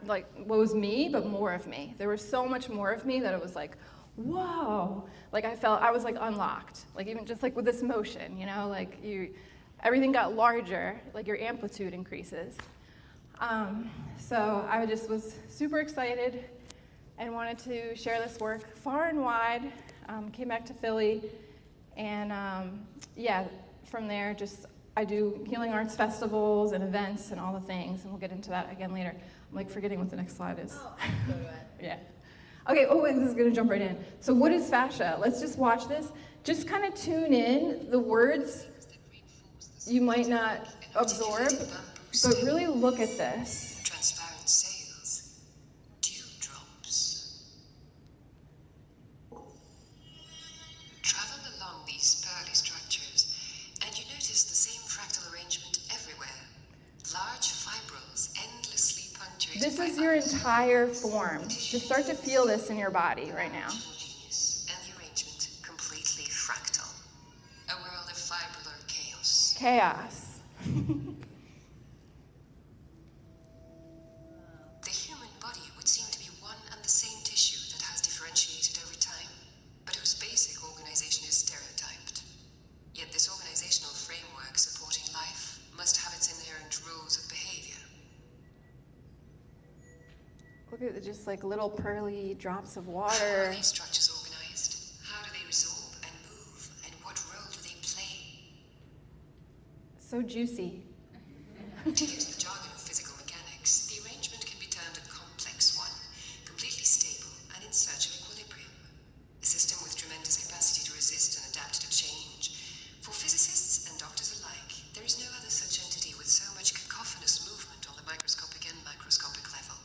like what was me, but more of me. There was so much more of me that it was like, whoa, like I felt I was like unlocked, like even just like with this motion, you know, like everything got larger, like your amplitude increases. So I just was super excited and wanted to share this work far and wide. Came back to Philly, and yeah, from there I do healing arts festivals and events and all the things, and we'll get into that again later. I'm like forgetting what the next slide is.
Oh, I can go to it.
Yeah. Okay, this is gonna jump right in. So what is fascia? Let's just watch this. Just kind of tune in. The words you might not absorb, but really look at this.
Transparent sails, dewdrops. Travel along these pearly structures, and you notice the same fractal arrangement everywhere. Large fibrils endlessly punctuated.
This is your entire form. Just start to feel this in your body right now.
And the arrangement completely fractal. A world of fibrillar chaos.
Chaos.
The human body would seem to be one and the same tissue that has differentiated over time, but whose basic organization is stereotyped. Yet this organizational framework supporting life must have its inherent rules of behavior.
Look at just like little pearly drops of
How
water.
are these structures organized? How do they resolve and move? And what role do they play?
So juicy.
To use the jargon of physical mechanics, the arrangement can be termed a complex one, completely stable and in search of equilibrium. A system with tremendous capacity to resist and adapt to change. For physicists and doctors alike, there is no other such entity with so much cacophonous movement on the microscopic and macroscopic level.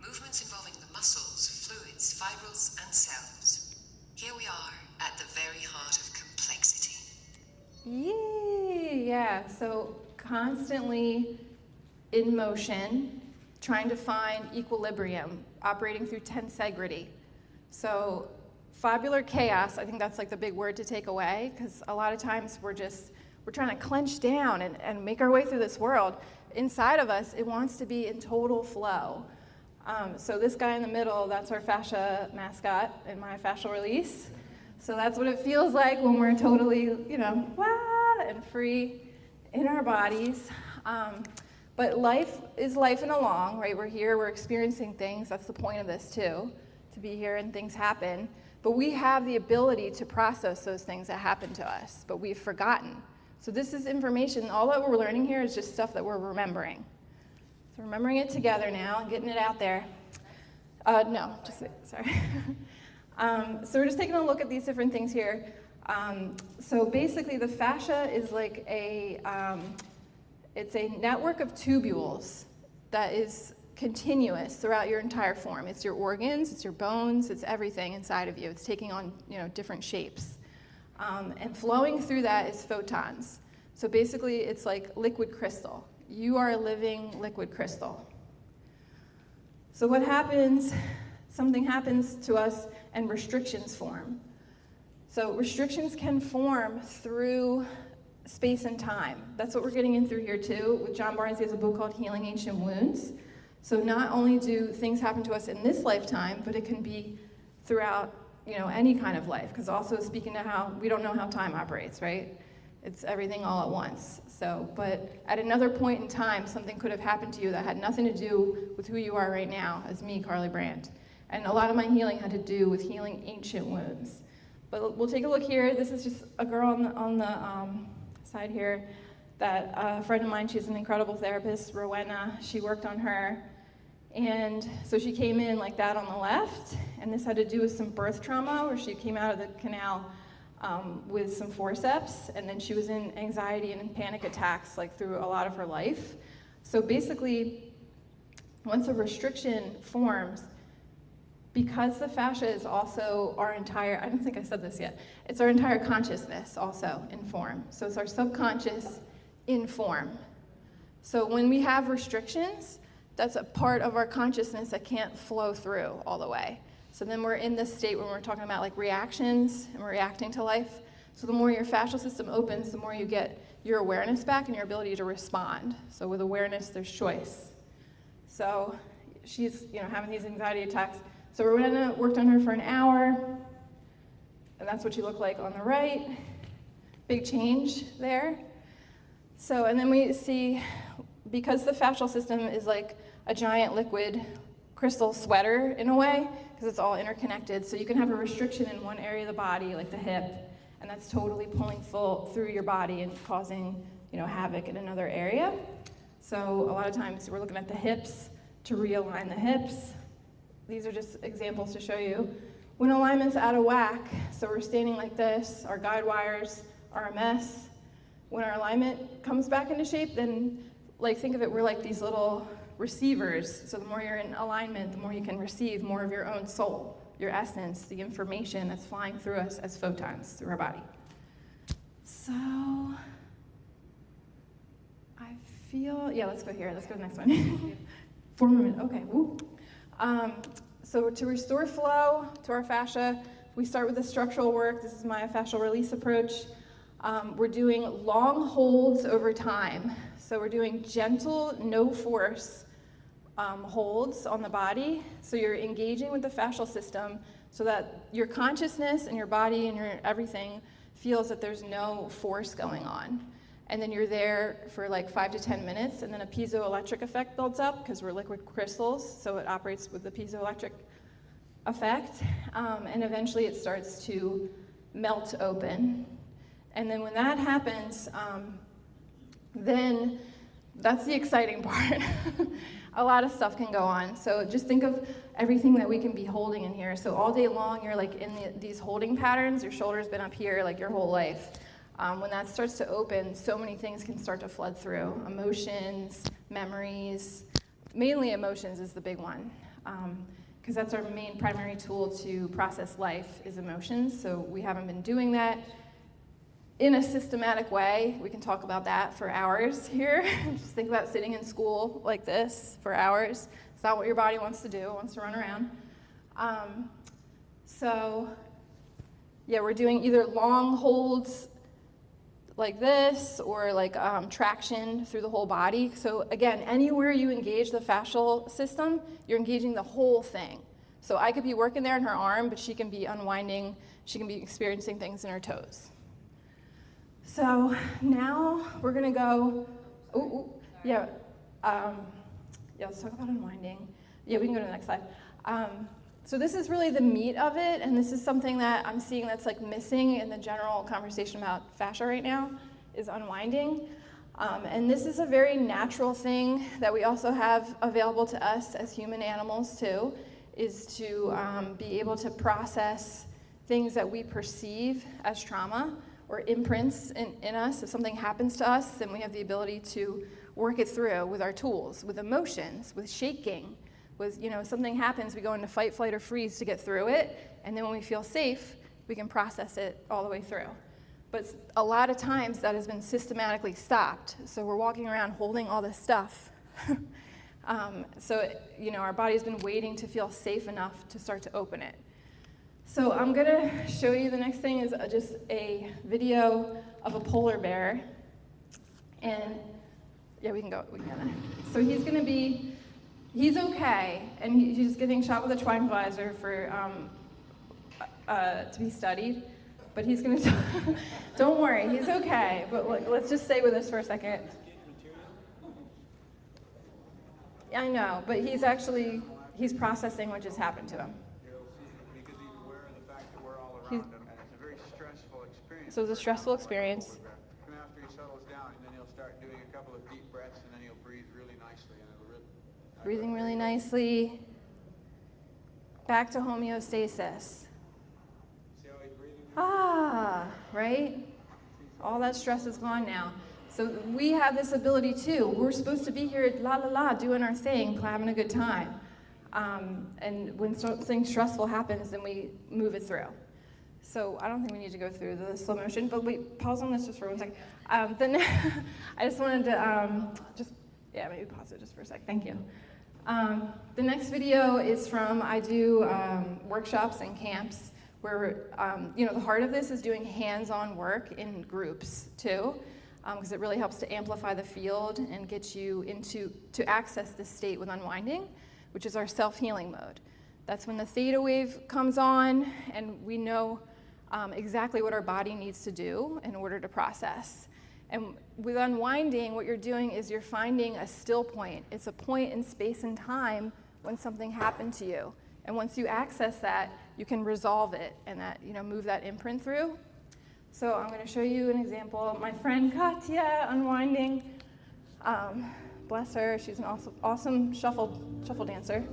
Movements involving the muscles, fluids, fibrils, and cells. Here we are at the very heart of complexity.
Yeah, so constantly in motion, trying to find equilibrium, operating through tensegrity. So fibular chaos, I think that's like the big word to take away, because a lot of times we're trying to clench down and make our way through this world. Inside of us, it wants to be in total flow. So this guy in the middle, that's our fascia mascot in my fascial release. So that's what it feels like when we're totally, and free in our bodies. But life is lifing along, right? We're here, we're experiencing things. That's the point of this too, to be here and things happen. But we have the ability to process those things that happen to us, but we've forgotten. So this is information, all that we're learning here is just stuff that we're remembering. So remembering it together now and getting it out there. Sorry. So we're just taking a look at these different things here. So basically the fascia is like it's a network of tubules that is continuous throughout your entire form. It's your organs, it's your bones, it's everything inside of you. It's taking on different shapes. And flowing through that is photons. So basically it's like liquid crystal. You are a living liquid crystal. So what happens, something happens to us and restrictions form. So restrictions can form through space and time. That's what we're getting in through here too. With John Barnes, he has a book called Healing Ancient Wounds. So not only do things happen to us in this lifetime, but it can be throughout, any kind of life. Because also speaking to how we don't know how time operates, right? It's everything all at once. So, but at another point in time, something could have happened to you that had nothing to do with who you are right now, as me, Carly Brandt. And a lot of my healing had to do with healing ancient wounds. But we'll take a look here. This is just a girl on the side here that a friend of mine, she's an incredible therapist, Rowena, she worked on her. And so she came in like that on the left, and this had to do with some birth trauma where she came out of the canal with some forceps, and then she was in anxiety and in panic attacks like through a lot of her life. So basically, once a restriction forms, because the fascia is also our entire, I don't think I said this yet, it's our entire consciousness also in form. So it's our subconscious in form. So when we have restrictions, that's a part of our consciousness that can't flow through all the way. So then we're in this state when we're talking about like reactions and we're reacting to life. So the more your fascial system opens, the more you get your awareness back and your ability to respond. So with awareness, there's choice. So she's having these anxiety attacks. So Rowena worked on her for an hour, and that's what she looked like on the right. Big change there. So, and then we see, because the fascial system is like a giant liquid crystal sweater in a way, because it's all interconnected, so you can have a restriction in one area of the body, like the hip, and that's totally pulling full through your body and causing havoc in another area. So a lot of times we're looking at the hips to realign the hips. These are just examples to show you. When alignment's out of whack, so we're standing like this, our guide wires are a mess. When our alignment comes back into shape, then think of it, we're like these little receivers. So the more you're in alignment, the more you can receive more of your own soul, your essence, the information that's flying through us as photons through our body. So I feel, let's go here. Let's go to the next one. 4 more minutes, okay. Woo. So to restore flow to our fascia, we start with the structural work. This is my fascial release approach. We're doing long holds over time. So we're doing gentle, no force holds on the body. So you're engaging with the fascial system so that your consciousness and your body and your everything feels that there's no force going on. And then you're there for like 5 to 10 minutes, and then a piezoelectric effect builds up because we're liquid crystals, so it operates with the piezoelectric effect, and eventually it starts to melt open. And then when that happens, then that's the exciting part. A lot of stuff can go on. So just think of everything that we can be holding in here. So all day long, you're like in these holding patterns. Your shoulder's been up here like your whole life. When that starts to open, so many things can start to flood through. Emotions, memories, mainly emotions is the big one. Because that's our main primary tool to process life is emotions. So we haven't been doing that in a systematic way. We can talk about that for hours here. Just think about sitting in school like this for hours. It's not what your body wants to do. It wants to run around. So
Yeah, we're doing either long holds like this or like traction through the whole body. So again, anywhere you engage the fascial system, you're engaging the whole thing. So I could be working there in her arm, but she can be unwinding, she can be experiencing things in her toes. So now we're gonna go, let's talk about unwinding. Yeah, we can go to the next slide. So this is really the meat of it, and this is something that I'm seeing that's like missing in the general conversation about fascia right now, is unwinding. And this is a very natural thing that we also have available to us as human animals too, is to be able to process things that we perceive as trauma or imprints in us. If something happens to us, then we have the ability to work it through with our tools, with emotions, with shaking. With, something happens, we go into fight, flight, or freeze to get through it, and then when we feel safe, we can process it all the way through. But a lot of times that has been systematically stopped, so we're walking around holding all this stuff. Our body's been waiting to feel safe enough to start to open it. So I'm gonna show you, the next thing is just a video of a polar bear, and yeah, we can go. So he's okay, and he's getting shot with a tranquilizer for to be studied, but he's gonna. Don't worry, he's okay. But let's just stay with us for a second. I know, but he's processing what just happened to him.
Because he's aware of the fact that we're all around him, and it's a very stressful experience.
So it's a stressful experience.
And after he settles down, and then he'll start doing a couple of deep breaths, and then he'll breathe really nicely, and it'll really.
Breathing really nicely. Back to homeostasis.
See how he's breathing?
Right? All that stress is gone now. So we have this ability too. We're supposed to be here, la la la, doing our thing, having a good time. And when something stressful happens, then we move it through. So I don't think we need to go through the slow motion, but wait, pause on this just for 1 second. Then I just wanted to maybe pause it just for a sec. Thank you. The next video is I do workshops and camps where, the heart of this is doing hands-on work in groups too, because it really helps to amplify the field and get you to access this state with unwinding, which is our self-healing mode. That's when the theta wave comes on and we know exactly what our body needs to do in order to process. And with unwinding, what you're doing is you're finding a still point. It's a point in space and time when something happened to you. And once you access that, you can resolve it and move that imprint through. So I'm going to show you an example of my friend Katya unwinding. Bless her, she's an awesome shuffle dancer.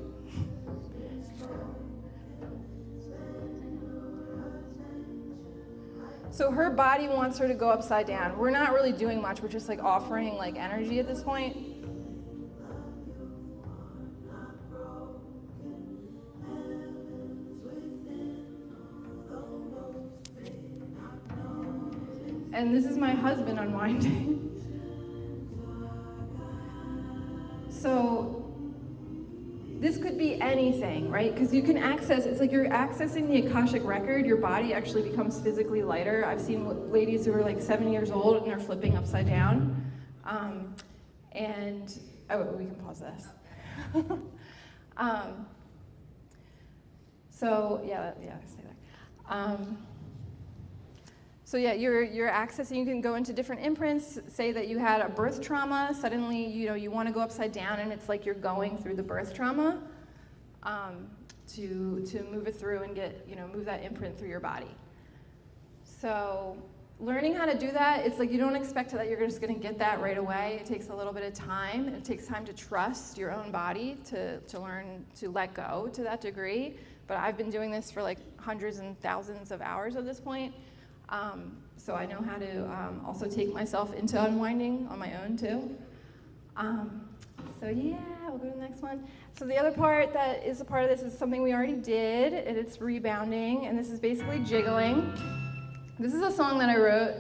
So her body wants her to go upside down. We're not really doing much. We're just offering energy at this point. And this is my husband unwinding. So this could be anything, right? Because you can access, it's like you're accessing the Akashic record. Your body actually becomes physically lighter. I've seen ladies who are 7 years old and they're flipping upside down. We can pause this. Stay there. You're accessing, you can go into different imprints. Say that you had a birth trauma, suddenly you want to go upside down and it's like you're going through the birth trauma to move it through and move that imprint through your body. So learning how to do that, it's you don't expect that you're just going to get that right away. It takes a little bit of time. It takes time to trust your own body to learn to let go to that degree. But I've been doing this for hundreds and thousands of hours at this point. So I know how to also take myself into unwinding on my own too. We'll go to the next one. So the other part that is a part of this is something we already did, and it's rebounding, and this is basically jiggling. This is a song that I wrote.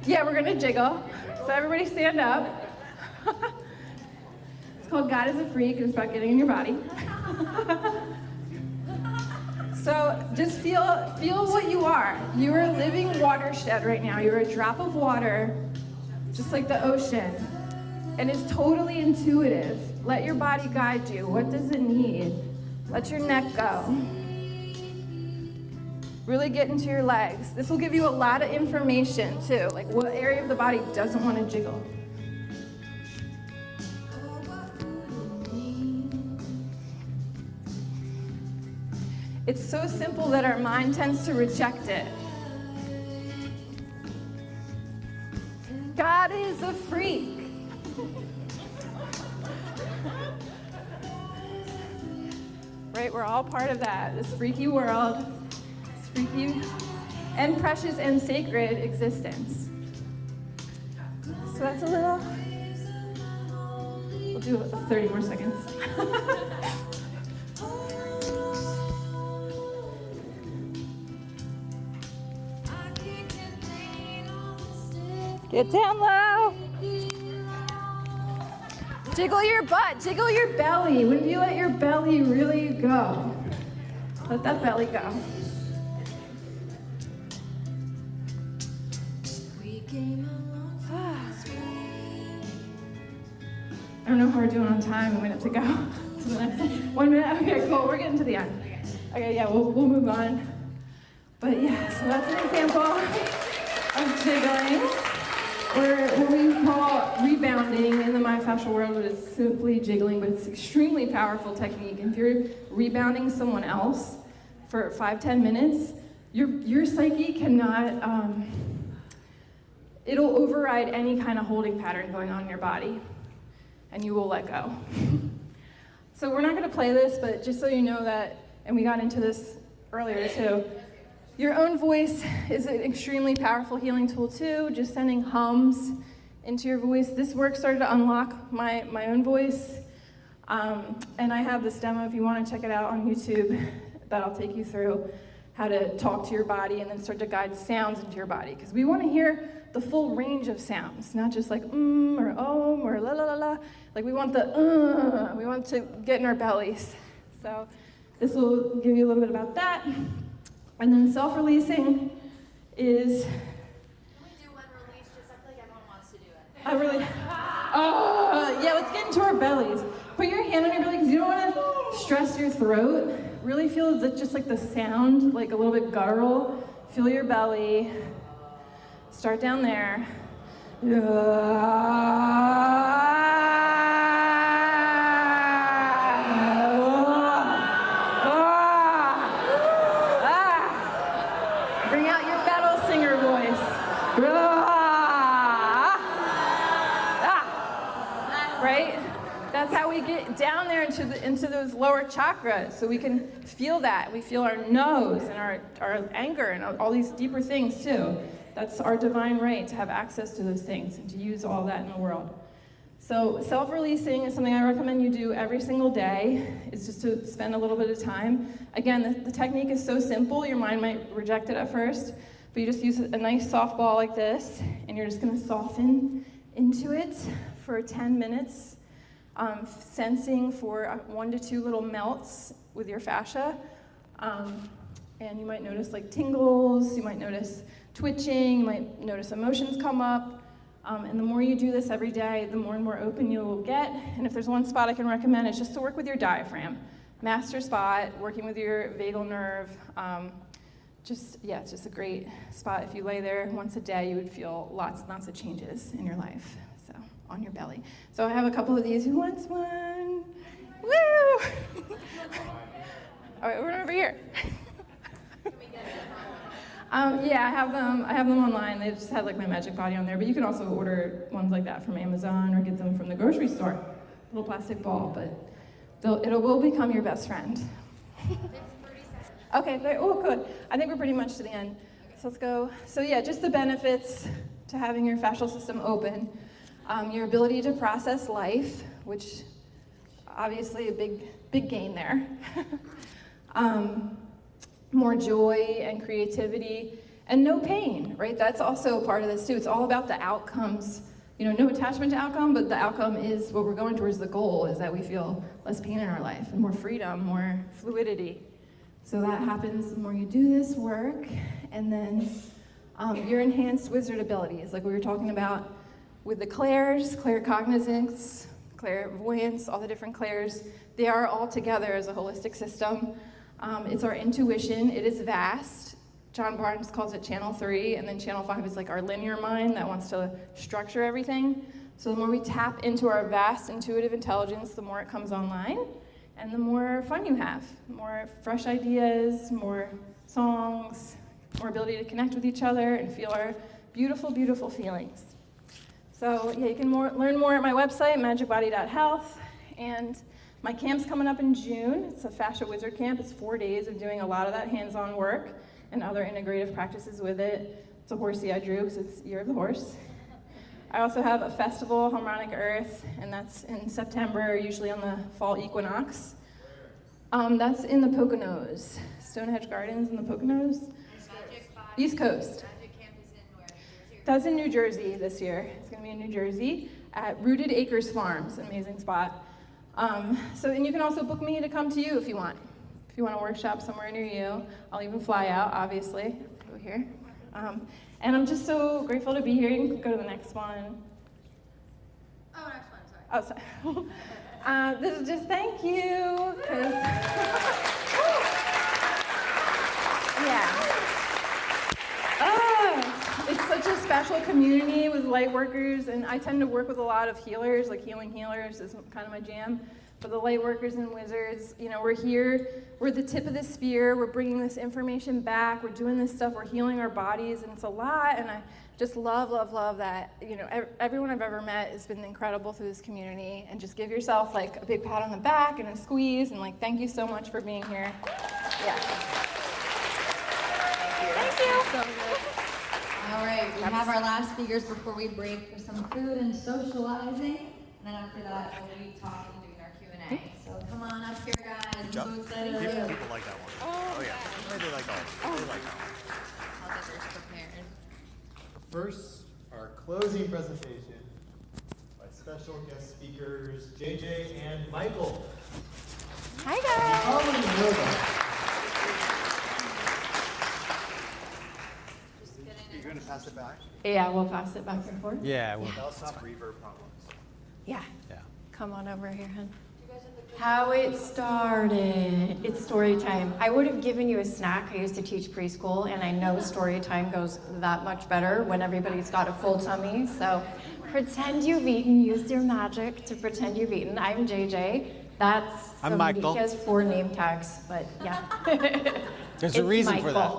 Yeah, we're gonna jiggle. So everybody stand up. It's called God is a Freak, and it's about getting in your body. So just feel what you are. You are a living watershed right now. You're a drop of water, just like the ocean. And it's totally intuitive. Let your body guide you. What does it need? Let your neck go. Really get into your legs. This will give you a lot of information too, like what area of the body doesn't want to jiggle. It's so simple that our mind tends to reject it. God is a freak. Right, we're all part of that, this freaky world, this freaky and precious and sacred existence. So that's a little, we'll do 30 more seconds. Get down low. Jiggle your butt, jiggle your belly. When do you let your belly really go? Let that belly go. I don't know how we're doing on time. We have to go to the next 1 minute. Okay, cool. We're getting to the end. Okay, yeah, we'll move on. But yeah, so that's an example of jiggling. Or what we call rebounding in the myofascial world, but it's simply jiggling, but it's an extremely powerful technique. If you're rebounding someone else for 5-10 minutes, your psyche cannot, it'll override any kind of holding pattern going on in your body, and you will let go. So we're not gonna play this, but just so you know that, and we got into this earlier too, your own voice is an extremely powerful healing tool too, just sending hums into your voice. This work started to unlock my own voice. And I have this demo, if you want to check it out on YouTube, that I'll take you through how to talk to your body and then start to guide sounds into your body. Because we want to hear the full range of sounds, not just like or or la la la la. Like we want the we want to get in our bellies. So this will give you a little bit about that. And then self-releasing is... Can
we do one release? Just I feel like everyone wants to do it.
I really... yeah, let's get into our bellies. Put your hand on your belly because you don't want to stress your throat. Really feel just like the sound, like a little bit guttural. Feel your belly. Start down there. That's how we get down there into those lower chakras, so we can feel that. We feel our nose and our anger and all these deeper things too. That's our divine right to have access to those things and to use all that in the world. So self-releasing is something I recommend you do every single day. It's just to spend a little bit of time. Again, the technique is so simple, your mind might reject it at first, but you just use a nice soft ball like this, and you're just gonna soften into it for 10 minutes. Sensing for 1 to 2 little melts with your fascia. And you might notice like tingles, you might notice twitching, you might notice emotions come up. And the more you do this every day, the more and more open you will get. And if there's one spot I can recommend, it's just to work with your diaphragm. Master spot, working with your vagal nerve. It's just a great spot. If you lay there once a day, you would feel lots and lots of changes in your life. On your belly. So I have a couple of these. Who wants one? Woo! All right, we're over here. Yeah, I have them online. They just had like my magic body on there, but you can also order ones like that from Amazon or get them from the grocery store. Little plastic ball, but it will become your best friend. Okay, good. I think we're pretty much to the end. So let's go. So yeah, just the benefits to having your fascial system open. Your ability to process life, which obviously a big gain there. More joy and creativity and no pain, right? That's also part of this too. It's all about the outcomes. No attachment to outcome, but the outcome is what we're going towards. The goal is that we feel less pain in our life and more freedom, more fluidity. So that happens the more you do this work. And then your enhanced wizard abilities, like we were talking about with the clairs, claircognizance, clairvoyance, all the different clairs, they are all together as a holistic system. It's our intuition. It is vast. John Barnes calls it Channel 3, and then Channel 5 is like our linear mind that wants to structure everything. So the more we tap into our vast intuitive intelligence, the more it comes online, and the more fun you have. More fresh ideas, more songs, more ability to connect with each other and feel our beautiful, beautiful feelings. So yeah, you can learn more at my website, magicbody.health, and my camp's coming up in June. It's a Fascia Wizard Camp. It's 4 days of doing a lot of that hands-on work and other integrative practices with it. It's a horsey I drew because it's Year of the Horse. I also have a festival, Harmonic Earth, and that's in September, usually on the fall equinox. That's in the Poconos, Stonehenge Gardens in the Poconos. East Coast. That's in New Jersey this year. It's going to be in New Jersey at Rooted Acres Farms, an amazing spot. And you can also book me to come to you if you want. If you want to workshop somewhere near you, I'll even fly out, obviously, over here. And I'm just so grateful to be here. You can go to the next one.
Oh, next one, sorry.
Oh, sorry. This is just thank you. Yeah. It's such a special community with light workers, and I tend to work with a lot of healers, like healing healers is kind of my jam. But the light workers and wizards, you know, we're here, we're the tip of the spear, we're bringing this information back, we're doing this stuff, we're healing our bodies, and it's a lot, and I just love, love, love that, you know, everyone I've ever met has been incredible through this community, and just give yourself like a big pat on the back and a squeeze, and like, thank you so much for being here. Yeah. Thank you.
So good. All right, we have our last speakers before we break for some food and socializing. And then after that, we'll be talking and doing our Q&A. So come on up here, guys. I'm so excited.
People like that one. Oh yeah. They like that one. They like that one.
I'll get yours prepared.
First, our closing presentation by special guest speakers JJ and Michael.
Hi, guys.
You're going to pass it back?
Yeah, we'll pass it back and forth.
Yeah. That'll stop reverb problems.
Yeah.
Yeah.
Come on over here, hon. How it started. It's story time. I would have given you a snack. I used to teach preschool, and I know story time goes that much better when everybody's got a full tummy. So pretend you've eaten. Use your magic to pretend you've eaten. I'm JJ. That's
I'm
somebody.
Michael.
He has 4 name tags, but yeah.
There's a reason for that.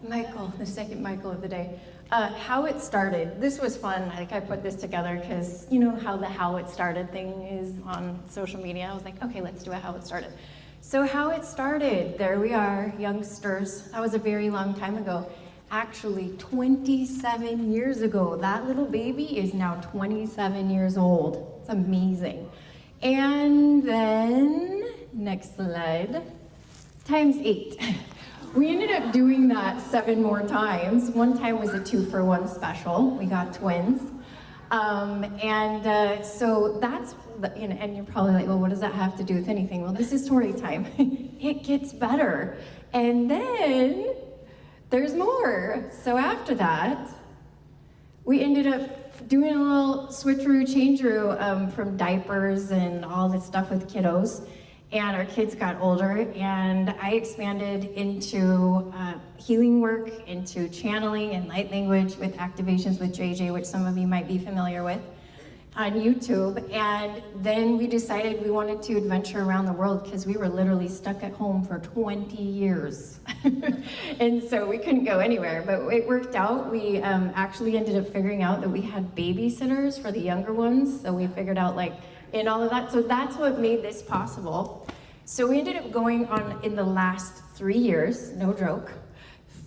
Michael, the second Michael of the day. How it started. This was fun. Like, I put this together because you know how the how it started thing is on social media. I was like, okay, let's do a how it started. So how it started, there we are, youngsters. That was a very long time ago. Actually, 27 years ago. That little baby is now 27 years old. It's amazing. And then, next slide, times 8. We ended up doing that 7 more times. One time was a 2-for-1 special. We got twins. So that's, you know, and you're probably like, well, what does that have to do with anything? Well, this is story time. It gets better. And then there's more. So after that, we ended up doing a little switcheroo, changeroo from diapers and all this stuff with kiddos. And our kids got older, and I expanded into healing work, into channeling and light language with activations with JJ, which some of you might be familiar with, on YouTube. And then we decided we wanted to adventure around the world because we were literally stuck at home for 20 years. And so we couldn't go anywhere, but it worked out. We actually ended up figuring out that we had babysitters for the younger ones, so we figured out and all of that. So that's what made this possible. So we ended up going on, in the last 3 years, no joke,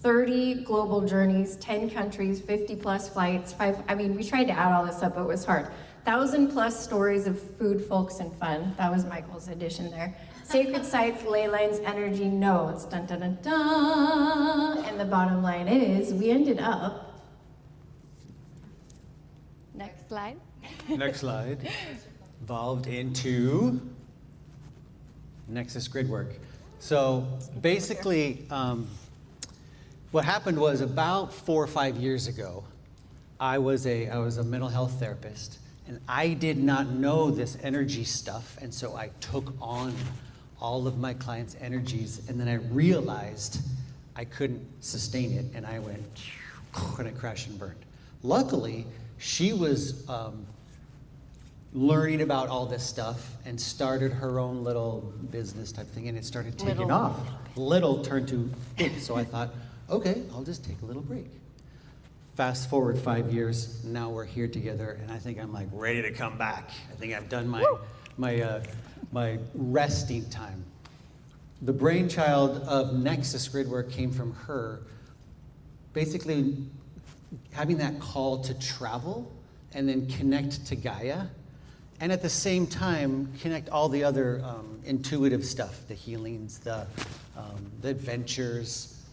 30 global journeys, 10 countries, 50 plus flights, we tried to add all this up, but it was hard. 1,000 plus stories of food, folks, and fun. That was Michael's addition there. Sacred sites, ley lines, energy nodes, dun dun dun dun. And the bottom line is, we ended up, next slide.
Next slide. Evolved into Nexus grid work. So basically, what happened was about 4 or 5 years ago, I was a mental health therapist, and I did not know this energy stuff, and so I took on all of my clients' energies, and then I realized I couldn't sustain it, and I went, and I crashed and burned. Luckily, she was learning about all this stuff and started her own little business type thing, and it started taking off. Little turned to big, so I thought, okay, I'll just take a little break. Fast forward 5 years, now we're here together, and I think I'm like ready to come back. I think I've done my resting time. The brainchild of Nexus Gridwork came from her, basically having that call to travel and then connect to Gaia, and at the same time connect all the other intuitive stuff, the healings, the adventures,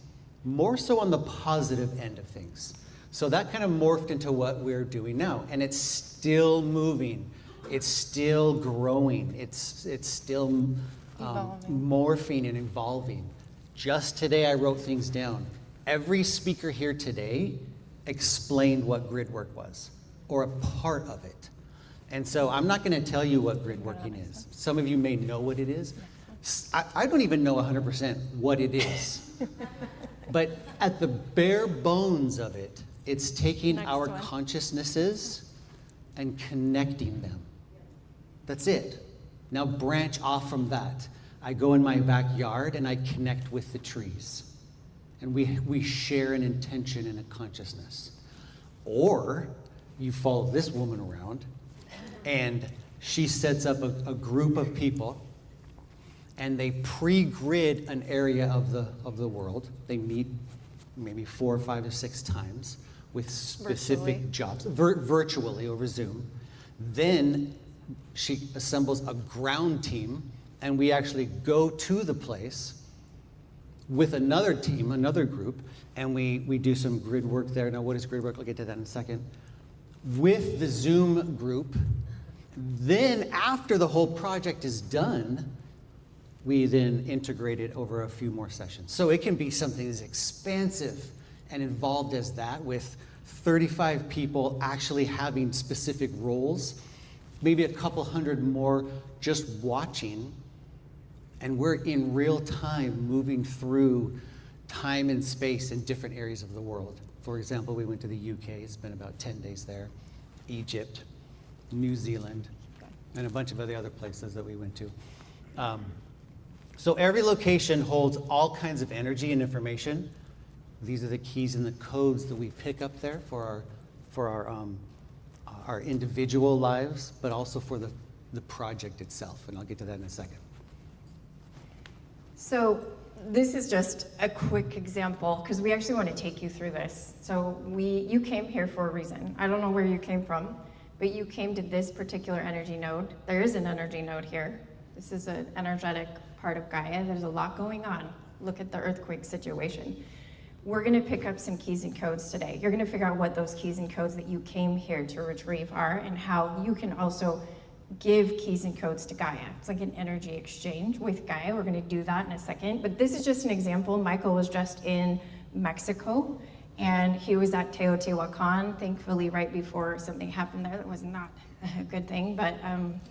more so on the positive end of things. So that kind of morphed into what we're doing now, and it's still moving, it's still growing, it's still morphing and evolving. Just today I wrote things down. Every speaker here today explained what grid work was, or a part of it. And so I'm not going to tell you what grid working is. Some of you may know what it is. I don't even know 100% what it is. But at the bare bones of it, it's taking our consciousnesses and connecting them. That's it. Now branch off from that. I go in my backyard and I connect with the trees. And we share an intention and a consciousness. Or you follow this woman around and she sets up a group of people and they pre-grid an area of the world. They meet maybe 4 or 5 or 6 times with specific jobs, virtually over Zoom. Then she assembles a ground team, and we actually go to the place with another team, another group, and we do some grid work there. Now, what is grid work? I'll get to that in a second. With the Zoom group, then after the whole project is done, we then integrate it over a few more sessions. So it can be something as expansive and involved as that, with 35 people actually having specific roles, maybe a couple hundred more just watching, and we're in real time moving through time and space in different areas of the world. For example, we went to the UK, spent about 10 days there, Egypt, New Zealand, and a bunch of other places that we went to. So every location holds all kinds of energy and information. These are the keys and the codes that we pick up there for our individual lives, but also for the project itself, and I'll get to that in a second.
So this is just a quick example, because we actually want to take you through this. So you came here for a reason. I don't know where you came from, but you came to this particular energy node. There is an energy node here. This is an energetic part of Gaia. There's a lot going on. Look at the earthquake situation. We're going to pick up some keys and codes today. You're going to figure out what those keys and codes that you came here to retrieve are, and how you can also give keys and codes to Gaia. It's like an energy exchange with Gaia. We're going to do that in a second. But this is just an example. Michael was just in Mexico, and he was at Teotihuacan, thankfully right before something happened there that was not a good thing, but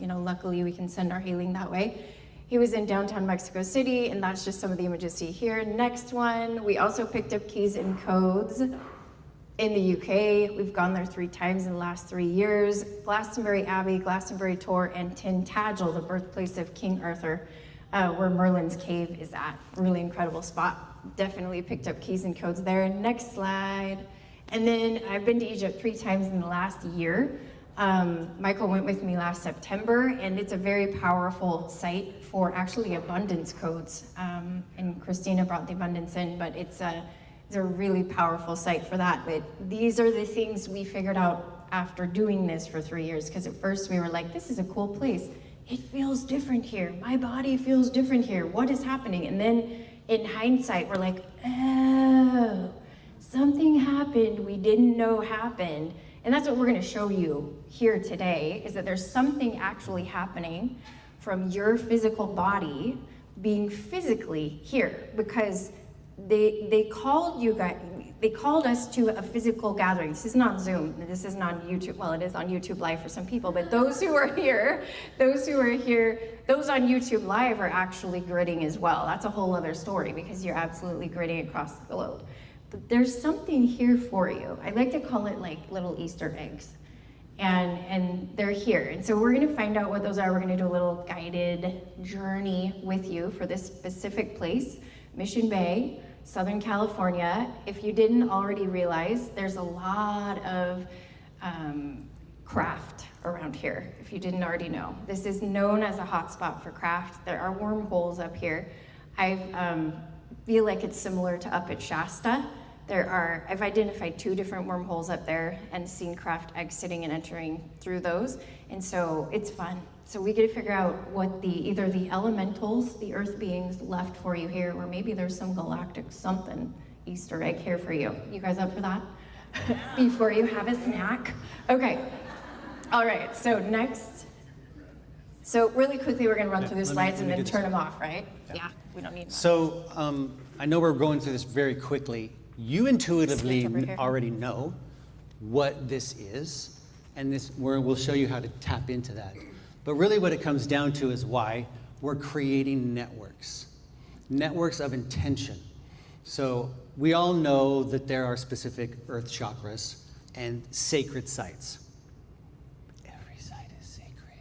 luckily we can send our healing that way. He was in downtown Mexico City, and that's just some of the images see here. Next one, we also picked up keys and codes in the UK. We've gone there 3 times in the last 3 years. Glastonbury Abbey, Glastonbury Tor, and Tintagel, the birthplace of King Arthur, where Merlin's cave is at. Really incredible spot. Definitely picked up keys and codes there. Next slide. And then I've been to Egypt 3 times in the last year. Michael went with me last September, and it's a very powerful site for actually abundance codes. And Christina brought the abundance in, but it's a really powerful site for that. But these are the things we figured out after doing this for 3 years, because at first we were like, this is a cool place. It feels different here. My body feels different here. What is happening? And then in hindsight, we're like, oh, something happened we didn't know happened. And that's what we're going to show you here today, is that there's something actually happening from your physical body being physically here, because they called you guys, they called us to a physical gathering. This is not Zoom, this is not YouTube. Well, it is on YouTube Live for some people, but those who are here, those on YouTube Live are actually gridding as well. That's a whole other story, because you're absolutely gridding across the globe. But there's something here for you. I like to call it like little Easter eggs. And they're here. And so we're gonna find out what those are. We're gonna do a little guided journey with you for this specific place, Mission Bay, Southern California. If you didn't already realize, there's a lot of craft around here, if you didn't already know. This is known as a hotspot for craft. There are wormholes up here. I feel like it's similar to up at Shasta. I've identified 2 different wormholes up there and seen craft exiting and entering through those. And so it's fun. So we get to figure out what either the elementals, the earth beings, left for you here, or maybe there's some galactic something Easter egg here for you. You guys up for that? Before you have a snack? Okay. All right, so next. So really quickly, we're gonna run through the slides and then turn them off, right? Yeah, we don't need that.
So I know we're going through this very quickly. You intuitively already know what this is, and we'll show you how to tap into that. But really what it comes down to is why we're creating networks of intention. So we all know that there are specific earth chakras and sacred sites. Every site is sacred.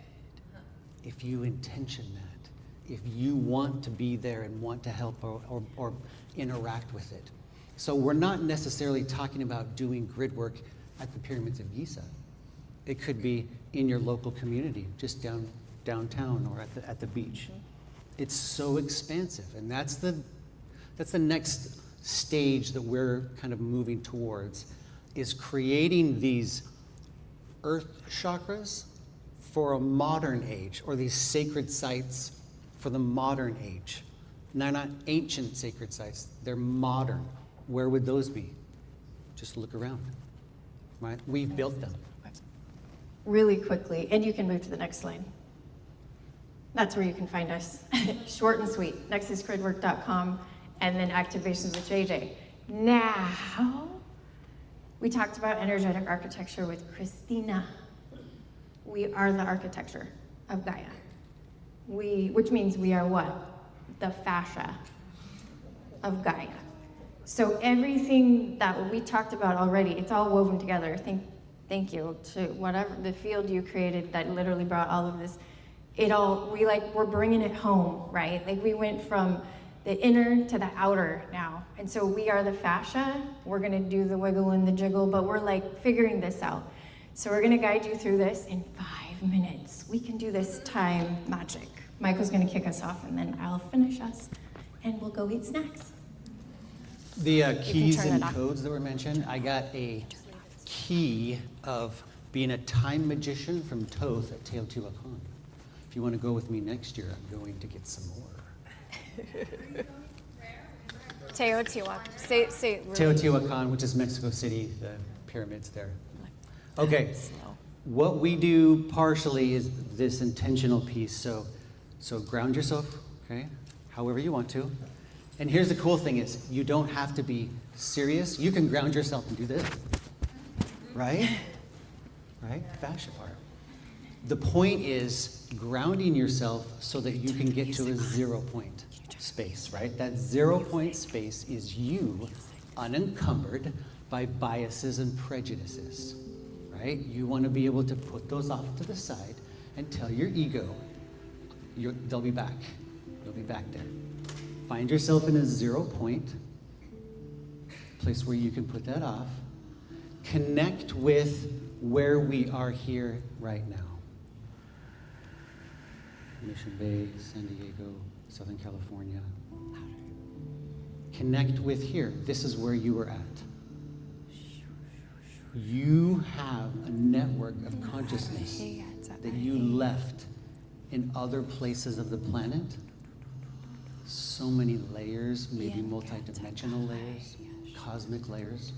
If you intention that, if you want to be there and want to help or interact with it. So we're not necessarily talking about doing grid work at the pyramids of Giza. It could be in your local community, just downtown or at the beach. It's so expansive, and that's the next stage that we're kind of moving towards, is creating these earth chakras for a modern age, or these sacred sites for the modern age. And they're not ancient sacred sites, they're modern. Where would those be? Just look around, right? We've built them.
Really quickly, and you can move to the next slide. That's where you can find us. Short and sweet. Next is gridwork.com, and then activations with JJ. Now, we talked about energetic architecture with Christina. We are the architecture of Gaia. Which means we are what? The fascia of Gaia. So everything that we talked about already, it's all woven together. Thank you to whatever the field you created that literally brought all of this. We're bringing it home, right? Like we went from the inner to the outer now. And so we are the fascia. We're gonna do the wiggle and the jiggle, but we're like figuring this out. So we're gonna guide you through this in 5 minutes. We can do this time magic. Michael's gonna kick us off and then I'll finish us and we'll go eat snacks.
The keys and codes that were mentioned, I got a key of being a time magician from Toth at Teotihuacan. If you want to go with me next year, I'm going to get some more.
Teotihuacan. Say
Teotihuacan, which is Mexico City, the pyramids there. Okay, what we do partially is this intentional piece. So ground yourself, okay, however you want to. And here's the cool thing is, you don't have to be serious. You can ground yourself and do this, right? Right, fascia part. The point is grounding yourself so that you can get to a 0 point space, right? That 0 point space is you unencumbered by biases and prejudices, right? You want to be able to put those off to the side and tell your ego, they'll be back. You'll be back there. Find yourself in a 0 point, place where you can put that off. Connect with where we are here right now. Mission Bay, San Diego, Southern California. Connect with here. This is where you were at. You have a network of consciousness that you left in other places of the planet. So many layers, maybe multi-dimensional layers, cosmic layers.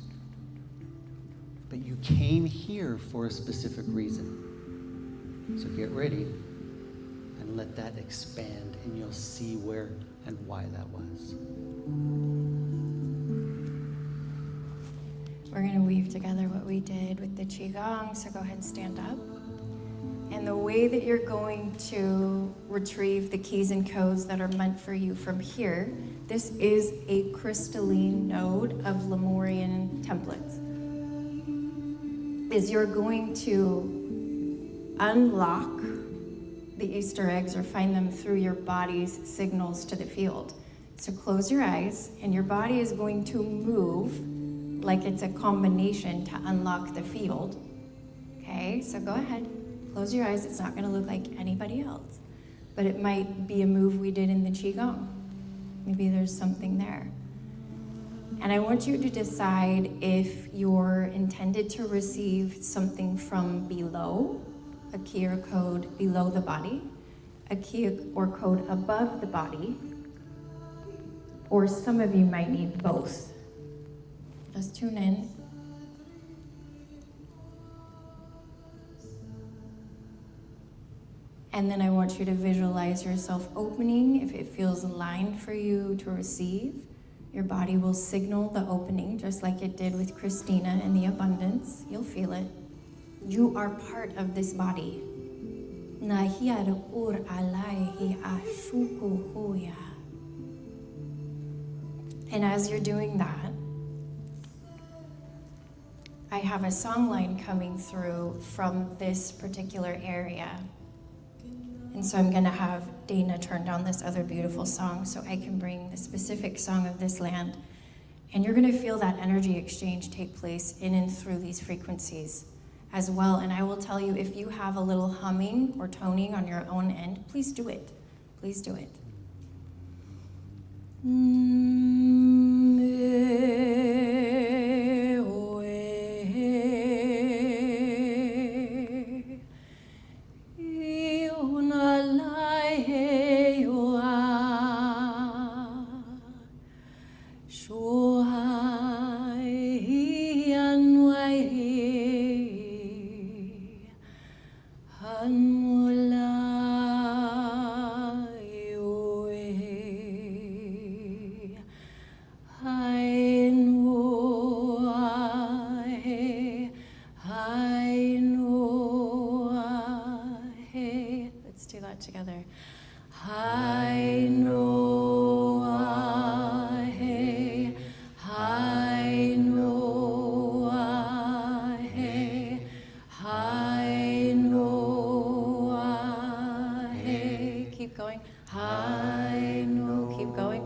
But you came here for a specific reason. So get ready, and and let that expand, and you'll see where and why that was.
We're going to weave together what we did with the Qigong, so go ahead and stand up. And the way that you're going to retrieve the keys and codes that are meant for you from here, this is a crystalline node of Lemurian templates, is you're going to unlock the Easter eggs or find them through your body's signals to the field. So close your eyes, and your body is going to move like it's a combination to unlock the field. Okay, so go ahead, close your eyes. It's not gonna look like anybody else, but it might be a move we did in the Qigong. Maybe there's something there. And I want you to decide if you're intended to receive something from below, a key or code below the body, a key or code above the body, or some of you might need both. Just tune in. And then I want you to visualize yourself opening. If it feels aligned for you to receive, your body will signal the opening, just like it did with Christina and the abundance. You'll feel it. You are part of this body. And as you're doing that, I have a song line coming through from this particular area. And so I'm gonna have Dana turn down this other beautiful song so I can bring the specific song of this land. And you're gonna feel that energy exchange take place in and through these frequencies as well. And I will tell you, if you have a little humming or toning on your own end, please do it. Please do it. Together. I know I know I know keep going. I know, keep going.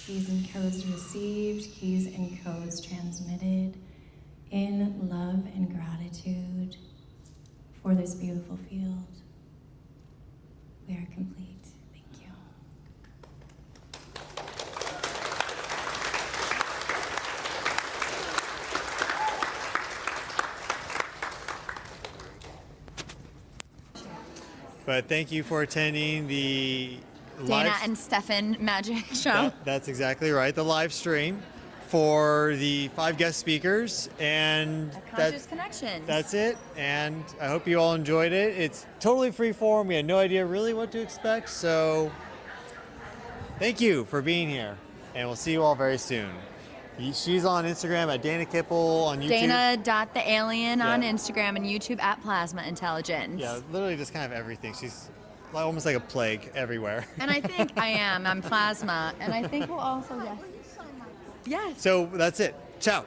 Keys and codes received, keys and codes transmitted in love and gratitude for this beautiful field. We are complete. Thank you.
But thank you for attending the
Dana and Stefan magic show.
That's exactly right. The live stream for the 5 guest speakers, and
Conscious Connections.
That's it. And I hope you all enjoyed it. It's totally free form. We had no idea really what to expect. So thank you for being here, and we'll see you all very soon. She's on Instagram at Dana Kippel, on YouTube.
Dana.thealien on Instagram, and YouTube at Plasma Intelligence.
Yeah, literally just kind of everything. She's almost like a plague everywhere.
And I think I am. I'm Plasma. And I think we'll also, yes.
Yes.
So that's it. Ciao.